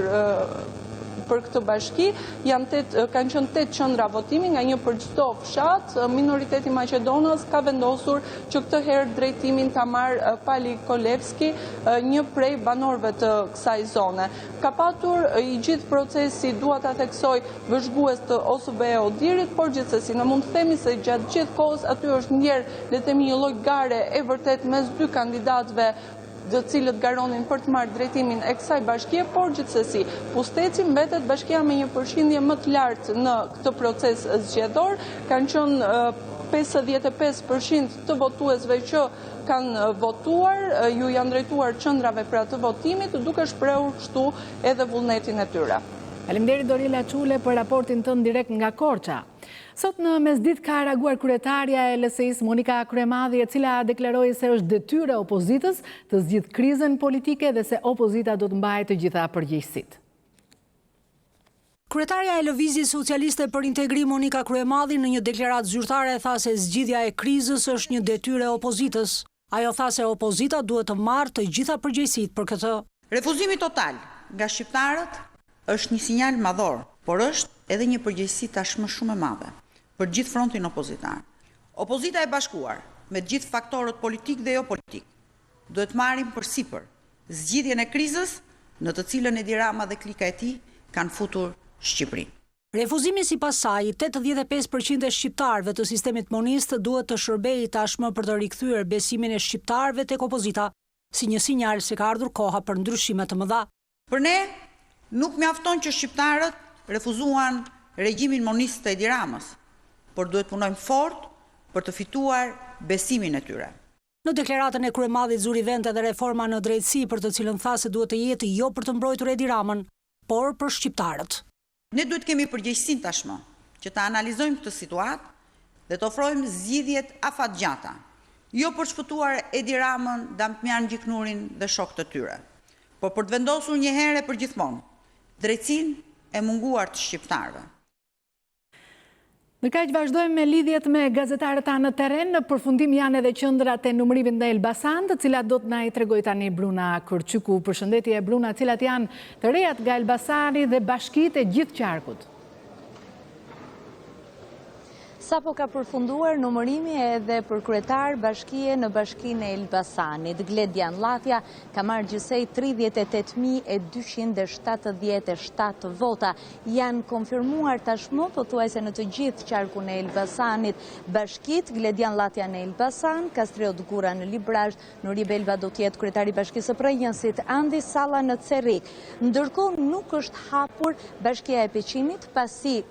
këtë bashki, kanë qenë 8 qendra votimi nga një për çdo fshat. Minoriteti Maqedonas ka vendosur që këtë herë drejtimin ta marrë Pali Kolevski, një prej banorëve të kësaj zone. Ka patur i gjithë procesi, dua ta theksoj, vëzhgues të OSBE Odirit, por gjithsesi ne mund të themi se gjatë gjithë kohës aty është ndjerë, le të themi, një lloj gare e vërtet mes dy kandidatëve të cilët garonin për të marrë drejtimin e kësaj bashkie, por gjithsesi Pusteci mbetet bashkia me një përqindje më të lartë në këtë proces zgjedhor. Kanë qenë 55% të votuesve që kanë votuar, ju janë drejtuar qendrave për atë votimit, duke shprehur kështu edhe vullnetin e tyre. Faleminderit Dorila Çule për raportin tënd direkt nga Korça. Sot në mesditë ka reaguar kryetarja e LSI-s Monika Kryemadhi, e cila deklaroi se është detyrë e opozitës të zgjidhë krizën politike dhe se opozita do të mbajë të gjitha përgjegjësitë. Kryetarja e Lëvizjes Socialiste për Integrim Monika Kryemadhi në një deklaratë zyrtare tha se zgjidhja e krizës është një detyrë e opozitës. Ajo tha se opozita duhet të marrë të gjitha përgjegjësitë për këtë. Refuzimi total nga shqiptarët është një sinjal madhor, por është edhe një përgjegjësi tashmë shumë e madhe për gjithë frontin opozitar. Opozita e bashkuar me gjithë faktorët politik dhe jo politik duhet marrin përsipër zgjidhjen e krizës në të cilën Edi Rama dhe klika e tij kanë futur Shqipërinë. Refuzimi sipas saj, 85% e shqiptarëve të sistemit monist duhet të shërbejë tashmë për të rikthyer besimin e shqiptarëve tek opozita, si një sinjal se ka ardhur koha për ndryshime të mëdha. Për ne nuk mjafton që shqiptarët refuzuan regjimin monist të Edi Ramës, por duhet punojmë fort për të fituar besimin e tyre. Në deklaratën e Kryemadhit zuri vend edhe reforma në drejtësi, për të cilën tha se duhet të jetë jo për të mbrojtur Edi Ramën, por për shqiptarët. Ne duhet kemi përgjegjësinë tashmë që ta analizojmë këtë situatë dhe të ofrojmë zgjidhjet afatgjata, jo për shpëtuar Edi Ramën, Damtmian Gjiknurin dhe shokët e tyre, por për të vendosur një herë e përgjithmonë drejtësinë e munguar të shqiptarëve. Në kaq vazhdojmë me lidhjet me gazetarët tanë në terren. Në përfundim janë edhe qendrat e numërimit në Elbasan, të cilat do të na i tregoj tani Bruna Kërçyku. Përshëndetje Bruna, cilat janë të rejat nga Elbasani dhe bashkitë e gjithë qarkut? Sapo ka përfunduar numërimi edhe për kryetar bashkie në bashkinë e Elbasanit. Gledian Llatja ka marrë gjithsej 38.277 vota. Janë konfirmuar tashmë pothuajse në të gjithë qarkun e Elbasanit bashkit. Gledian Llatja në Elbasan, Kastriot Gura në Librazh, Nuri Belva do të jetë kryetari bashkisë së Prejnjësit, Andi Salla në Cerrik. Ndërkohë nuk është hapur bashkia e Peqinit, pasi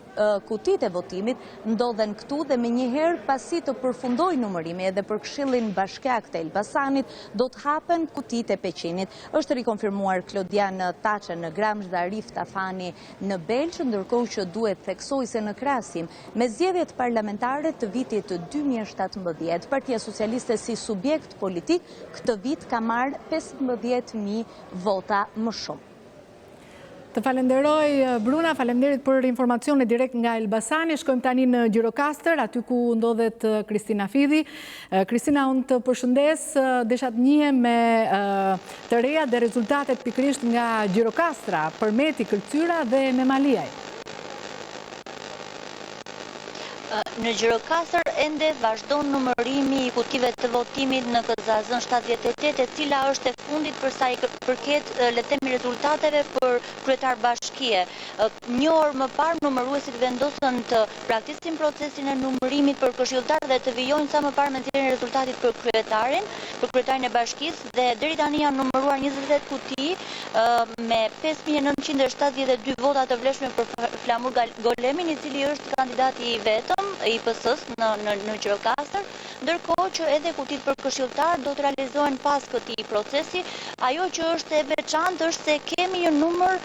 kutit e votimit ndodhen këtu dhe me njëherë pasi të përfundoj numërimi edhe për Këshillin Bashkiak të Elbasanit do të hapen kutit e Peqinit. Është rikonfirmuar Klodian Taçe në Gramsh dhe Arif Tafani në Belç, ndërkohë që duhet theksoj se në krahasim me zgjedhjet parlamentare të vitit të 2017, Partia Socialiste si subjekt politik këtë vit ka marrë 15.000 vota më shumë. Të falenderoj, Bruna, falenderit për informacione direkt nga Elbasani. Shkojmë tani në Gjirokastër, aty ku ndodhet Kristina Fidhi. Kristina, unë të përshëndes, desha të njihem me të reja dhe rezultatet pikërisht nga Gjirokastra, Përmeti, Kërcyra dhe Memaliaj. Në Gjirokastër ende vazhdon numërimi I kutive të votimit në KZZ 78, e cila është e fundit për sa I përket le të themi rezultateve për kryetar bashkie. Një orë më parë numëruesit vendosën të praktisin procesin e numërimit për këshilltar dhe të vijojnë sa më parë me nxjerrjen e rezultatit për kryetarin e bashkisë, dhe deri tani janë numëruar 28 kuti me 5972 vota të vlefshme për Flamur Golemin, I cili është kandidati I vetëm I PS-s në Gjirokastër, ndërkohë që edhe kutit për këshilltar do të realizohen pas këtij procesi. Ajo që është e veçantë është se kemi një numër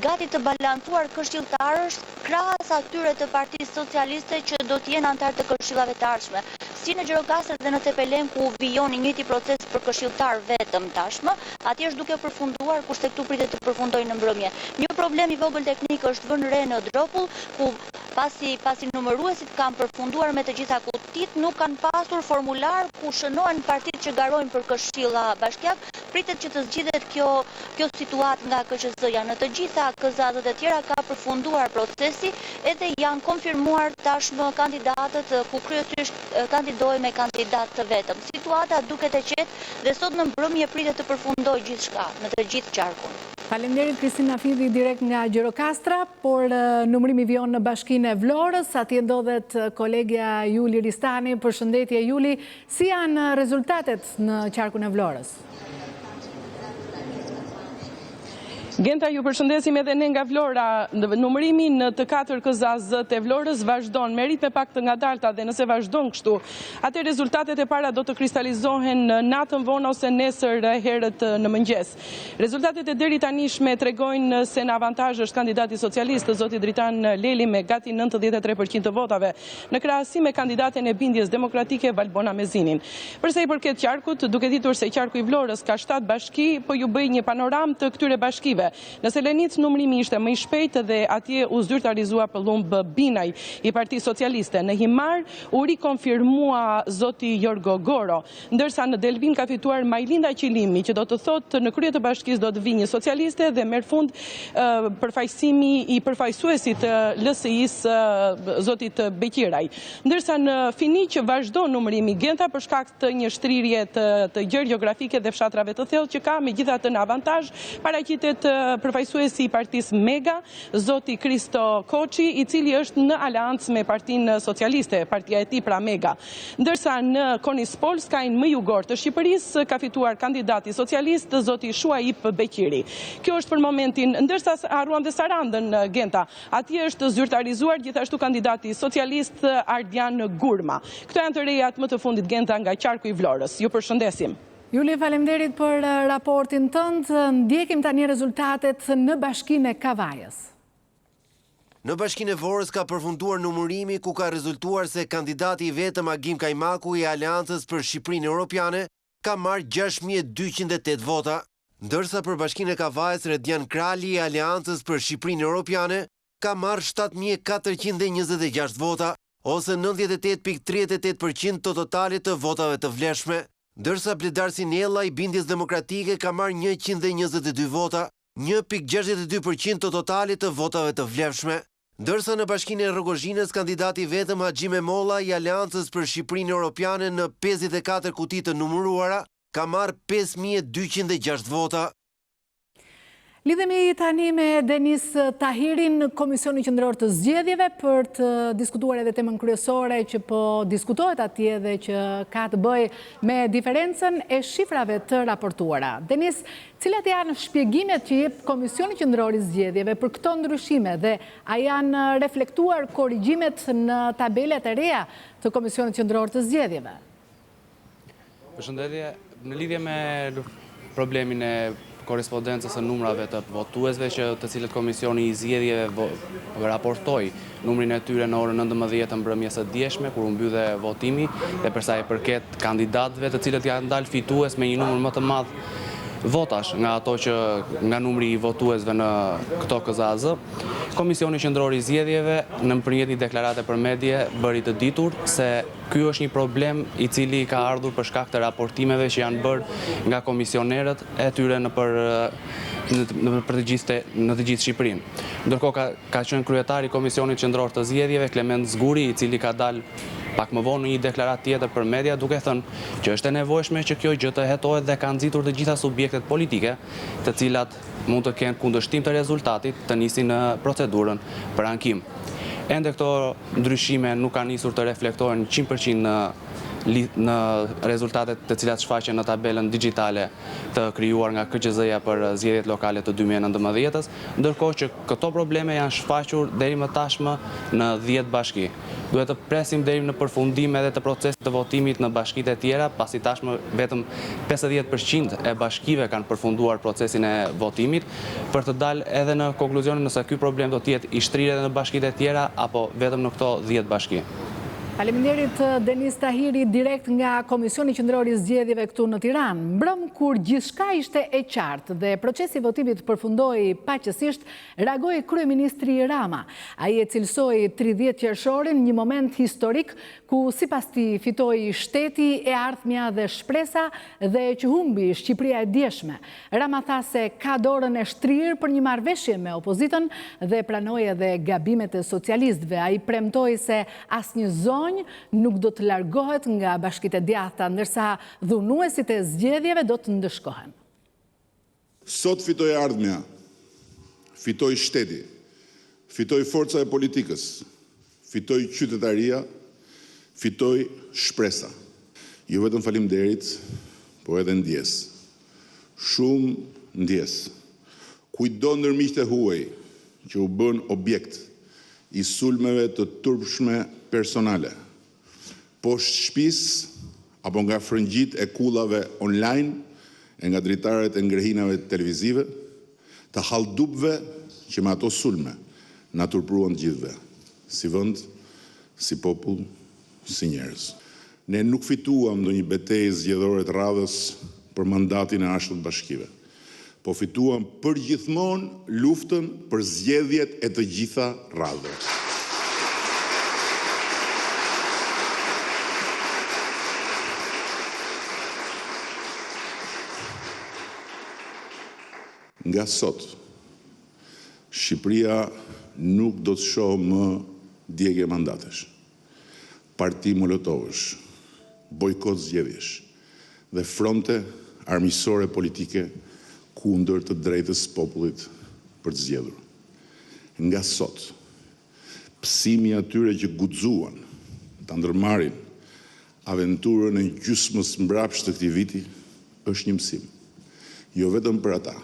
gati të balancuar këshilltarësh krahas atyre të Partisë Socialiste që do të jenë antar të këshillave të ardhshme. Si në Gjirokastër dhe në Tepelen ku vijon I njëjti proces për këshilltar vetëm tashmë, atje është duke përfunduar, kurse këtu pritet të përfundojë në mbrëmje. Një problem I vogël teknik është vënë re në Dropull, ku pasi numëruesit kanë përfunduar me të gjitha kutit, nuk kanë pasur formular ku shënohen partitë që garojnë për këshilla bashkiak. Pritet që të zgjidhet kjo situatë nga KQZ-ja. Në të gjitha KZZ-et e tjera ka përfunduar procesi, edhe janë konfirmuar tashmë kandidatët ku kryesisht kandidojnë me kandidat të vetëm. Situata duket e qetë dhe sot në mbrëmje pritet të përfundojë gjithçka në të gjithë qarkun. Falenderit Kristina Fidhi direkt nga Gjirokastra, por numërimi vijon në Bashkinë e Vlorës, atje ndodhet kolegja Juli Ristani. Përshëndetje Juli, si janë rezultatet në qarkun e Vlorës? Genta, ju përshëndesim edhe ne nga Vlora. Numërimi në të 4 KZZ e Vlorës vazhdon me ritme pak të ngadalta, dhe nëse vazhdon kështu, atë rezultatet e para do të kristalizohen në natën vonë ose nesër herët në mëngjes. Rezultatet e deri tanishme tregojnë se në avantazh është kandidati socialist, zoti Dritan Leli me gati 93% të votave, në krahasim me kandidaten e bindjes demokratike Valbona Mezinin. Përsa I përket qarkut, duke ditur se qarku I Vlorës ka 7 bashki, po ju bëj një panoram të këtyre bashkive. Në Selenic numërimi ishte më I shpejtë dhe atje u zyrtarizua pëllumb Binaj I Partisë Socialiste. Në Himar u rikonfirmua zoti Jorgo Goro, ndërsa në Delvin ka fituar Majlinda Qilimi, që do të thotë në krye të bashkisë do të vijë një socialiste dhe merr fund përfaqësimi I përfaqësuesit të LSI-s zotit Beqiraj. Ndërsa në Finiq vazhdon numërimi Genta për shkak të një shtrirje të gjerë gjeografike dhe fshatrave të thellë që ka, megjithatë në avantazh paraqitet përfaqësuesi I Partisë Mega, zoti Kristo Koçi, I cili është në aleancë me Partinë Socialiste, partia e tij pra Mega. Ndërsa në Konispol, skajin më jugor të Shqipërisë, ka fituar kandidati socialist, zoti Shuaip Beqiri. Kjo është për momentin, ndërsa harruam dhe Sarandën, Genta. Atje është zyrtarizuar gjithashtu kandidati socialist Ardian Gurma. Këto janë të rejat më të fundit, Genta, nga qarku I Vlorës. Ju përshëndesim. Juli, falemderit për raportin tënd. Ndjekim tani rezultatet në Bashkinë e Kavajës. Në Bashkinë e Vorës ka përfunduar numërimi ku ka rezultuar se kandidati I vetëm Agim Kajmaku I Aleancës për Shqipërinë Europiane ka marrë 6208 vota, ndërsa për Bashkinë e Kavajës Redian Krali I Aleancës për Shqipërinë Europiane ka marrë 7426 vota, ose 98.38% të totalit të votave të vlefshme. Ndërsa Bledar Sinella I bindjes demokratike ka marrë 122 vota, 1.62% të totalit të votave të vlefshme. Ndërsa në Bashkinë e Rrogozhinës kandidati vetëm Haxhi Memolla I Aleancës për Shqipërinë Europiane në 54 kuti të numëruara ka marrë 5206 vota. Lidhemi tani me Denis Tahirin, Komisioni Qendror të Zgjedhjeve, për të diskutuar edhe temën kryesore që po diskutohet atje dhe që ka të bëjë me diferencën e shifrave të raportuara. Denis, cilat janë shpjegimet që jep Komisioni Qendror I Zgjedhjeve për këto ndryshime dhe a janë reflektuar korrigjimet në tabelet e reja të Komisionit Qendror të Zgjedhjeve? Përshëndetje, në lidhje me problemin e korespondencës e numrave të votuesve të cilët Komisioni I Zgjedhjeve raportoi numrin e tyre në orën 19 mbrëmjes së djeshme kur u mbyllte votimi, dhe përsa I përket kandidatëve të cilët janë dalë fitues me një numër më të madh votash nga ato që nga numri i votuesve në këto KZAZ, Komisioni Qendror i Zgjedhjeve nëpërmjet një deklarate për medie bëri të ditur se ky është një problem i cili ka ardhur për shkak të raportimeve që janë bërë nga komisionerët e tyre në të gjithë Shqipërinë. Ndërkohë ka qenë kryetari i Komisionit Qendror të Zgjedhjeve Klement Zguri, i cili ka dalë pak më vonë në një deklarat tjetër për media duke thënë që është e nevojshme që kjo gjë të hetohet dhe ka nxitur të gjitha subjektet politike, të cilat mund të kenë kundërshtim të rezultatit të nisin në procedurën për ankim. Ende këto ndryshime nuk kanë nisur të reflektohen 100% në rezultatet të cilat shfaqen në tabelën digjitale të krijuar nga KQZ-ja për zgjedhjet lokale të 2019-s, ndërkohë që këto probleme janë shfaqur deri më tashmë në 10 bashki. Duhet të presim deri në përfundim edhe të procesit të votimit në bashkitë e tjera, pasi tashmë vetëm 50% e bashkive kanë përfunduar procesin e votimit, për të dalë edhe në konkluzionin nëse ky problem do të jetë i shtrirë edhe në bashkitë e tjera apo vetëm në këto 10 bashki. Faleminderit Denis Tahiri, direkt nga Komisioni Qendror i Zgjedhjeve këtu në Tiranë. Mbrëm kur gjithçka ishte e qartë dhe procesi i votimit përfundoi paqësisht, reagoi kryeministri Rama. Ai e cilësoi 30 qershorin një moment historik ku sipas tij fitoi shteti, e ardhmja dhe shpresa dhe që humbi Shqipëria e djeshme. Rama tha se ka dorën e shtrirë për një marrëveshje me opozitën dhe pranoi edhe gabimet e socialistëve. Ai premtoi se asnjë zonë nuk do të largohet nga bashkitë e djathta, ndërsa dhunuesit e zgjedhjeve do të ndëshkohen. Sot fitoi ardhmja, fitoi shteti, fitoi forca e politikës, fitoi qytetaria, fitoi shpresa. Jo vetëm faleminderit, po edhe ndjes. Shumë ndjes. Kujdo ndër miqtë e huaj që u bën objekt i sulmeve të turpshme personale, poshtë shtëpisë apo nga frëngjit e kullave online, e nga dritaret e ngrehinave televizive, të halldupve që me ato sulme na turpruan gjithve, si vend, si popull, si njerëz. Ne nuk fituam ndonjë betejë zgjedhore të radhës për mandatin e ashtot bashkive, po fituam përgjithmonë luftën për zgjedhjet e të gjitha radhës. Nga sot, Shqipëria nuk do të shohë më djegje mandatesh, parti molotovësh, bojkot zgjedhjesh dhe fronte armiqësore politike kundër të drejtës popullit për të zgjedhur. Nga sot, psimi atyre që guxuan ta ndërmarrin aventurën e gjysmës mbrapsht të këtij viti është një mësim, jo vetëm për ata,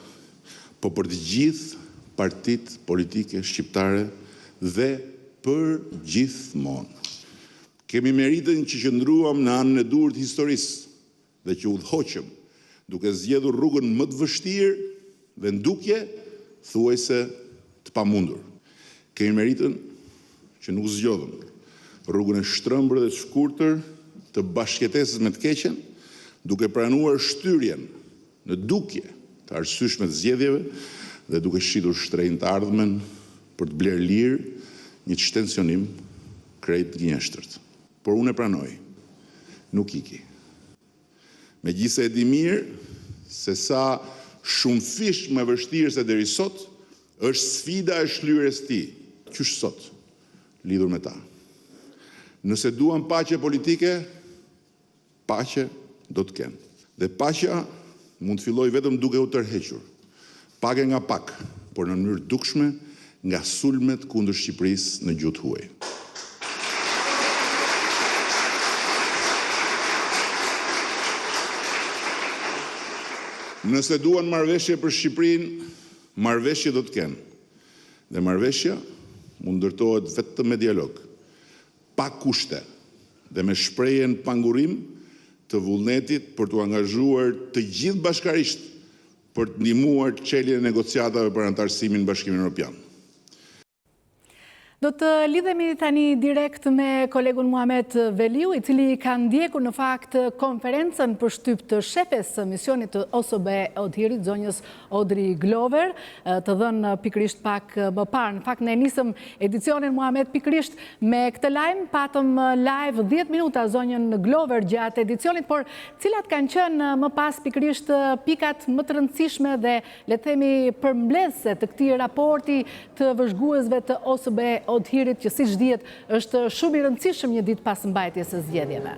po për të gjithë partitë politike shqiptare dhe për gjithmonë. Kemi meritën që qëndruam në anën e duhur të historisë dhe që udhëhoqëm duke zgjedhur rrugën më të vështirë dhe ndukje thuajse të pamundur. Kemi meritën që nuk zgjodhëm rrugën e shtrëmbër dhe të shkurtër të bashkëtesës me të keqen, duke pranuar shtyrjen në dukje të arsyeshme të zgjedhjeve dhe duke shitur shtrenjtë të ardhmen për të blerë lirë një shtensionim krejt gënjeshtërt. Por unë e pranoj, nuk iki. Megjithëse e di mirë se sa shumë fish më vështirë se deri sot është sfida e shlyerjes tij, qysh sot, lidhur me ta. Nëse duam paqe politike, paqe do të kenë. Dhe paqja mund të filloj vetëm duke u tërhequr, pak e nga pak, por në mënyrë dukshme nga sulmet kundër Shqipërisë në gjuhë huaj. Nëse duan marrëveshje për Shqipërinë, marrëveshje do të kenë. Dhe marrëveshja mund ndërtohet vetëm me dialog, pa kushte dhe me shprehjen pangurim të vullnetit për të angazhuar të gjithë bashkarisht për të ndihmuar çeljen e negociatave për antarësimin në Bashkimin Evropian. Do të lidhemi tani direkt me kolegun Muhamet Veliu, I cili ka ndjekur në fakt konferencën për shtyp të shefes së misionit të OSBE Odhirit, zonjës Odri Glover, të dhënë pikërisht pak më parë. Në fakt ne nisëm edicionin Muhamet pikërisht me këtë lajm, patëm live 10 minuta zonjën Glover gjatë edicionit, por cilat kanë qenë më pas pikërisht pikat më të rëndësishme dhe le të themi përmbledhëse të këtij raporti të vëzhguesve të OSBE Odhirit, që siç dihet është shumë I rëndësishëm një ditë pas mbajtjes së zgjedhjeve.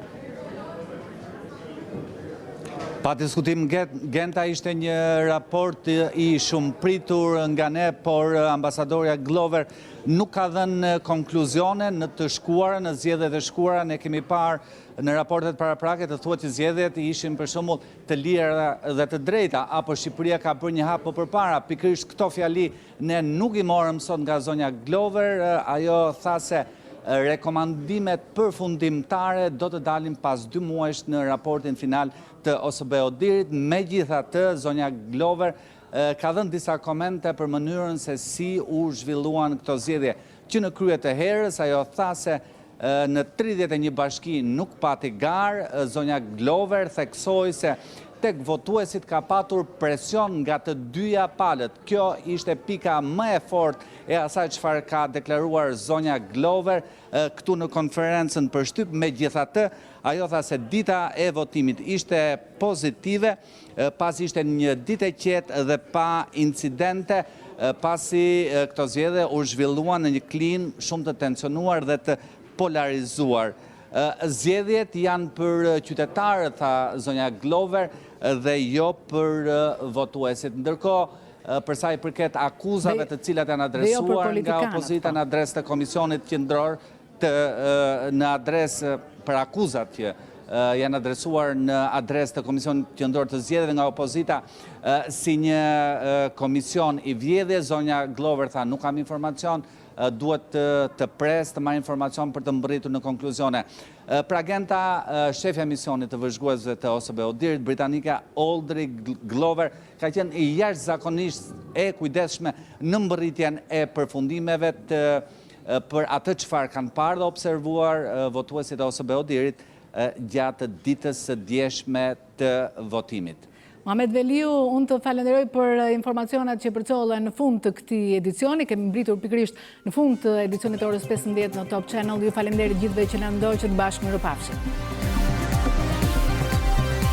Pa diskutim, Genta ishte një raport I shumë pritur nga ne, por ambasadorja Glover nuk ka dhënë konkluzione në të shkuara, në zgjedhjet e shkuara. Ne kemi parë në raportet paraprake të thuhet që zgjedhjet ishin për shembull të lira dhe të drejta, apo Shqipëria ka bërë një hap përpara. Pikërisht këto fjali ne nuk I morëm sot nga zonja Glover. Ajo tha se rekomandimet përfundimtare do të dalin pas 2 muajsh në raportin final të OSBE Odhirit. Megjithatë, zonja Glover ka dhënë disa komente për mënyrën se si u zhvilluan këto zgjedhje. Që në krye të herës ajo tha se në 31 bashki nuk pati garë. Zonja Glover theksoi se tek votuesit ka patur presion nga të dyja palët. Kjo ishte pika më e fortë e asaj çfarë ka deklaruar zonja Glover këtu në konferencën për shtyp. Megjithatë, ajo tha se dita e votimit ishte pozitive, pas ishte një ditë e qetë dhe pa incidente, pasi këto zgjedhje u zhvilluan në një klimë shumë të tensionuar dhe të polarizuar. Zgjedhjet janë për qytetarët, tha zonja Glover, dhe jo për votuesit. Ndërkohë, për sa I përket akuzave të cilat janë adresuar nga opozita në adres të Komisionit Qendror, në adres për akuzat që janë adresuar në adres të Komisionit Qendror të Zgjedhjeve nga opozita si një komision I vjedhje, zonja Glover tha nuk kam informacion, duhet të pres të marrë informacion për të mbërritur në konkluzione. Pra Genta, shefja misionit të vëzhguesve të OSBE Odhirit, britanike Odri Glover, ka qenë I jashtëzakonisht e kujdesshme në mbërritjen e përfundimeve për atë çfarë kanë parë dhe observuar votuesit e OSBE Odhirit gjatë ditës së djeshme të votimit. Muhamet Veliu, unë të falenderoj për informacionat që përcollen në fund të këtij edicioni. Kemi mbritur pikërisht në fund të edicionit orës 15 në Top Channel. Ju falenderoj gjithëve që na ndoqët bashkë. Mirupafshim.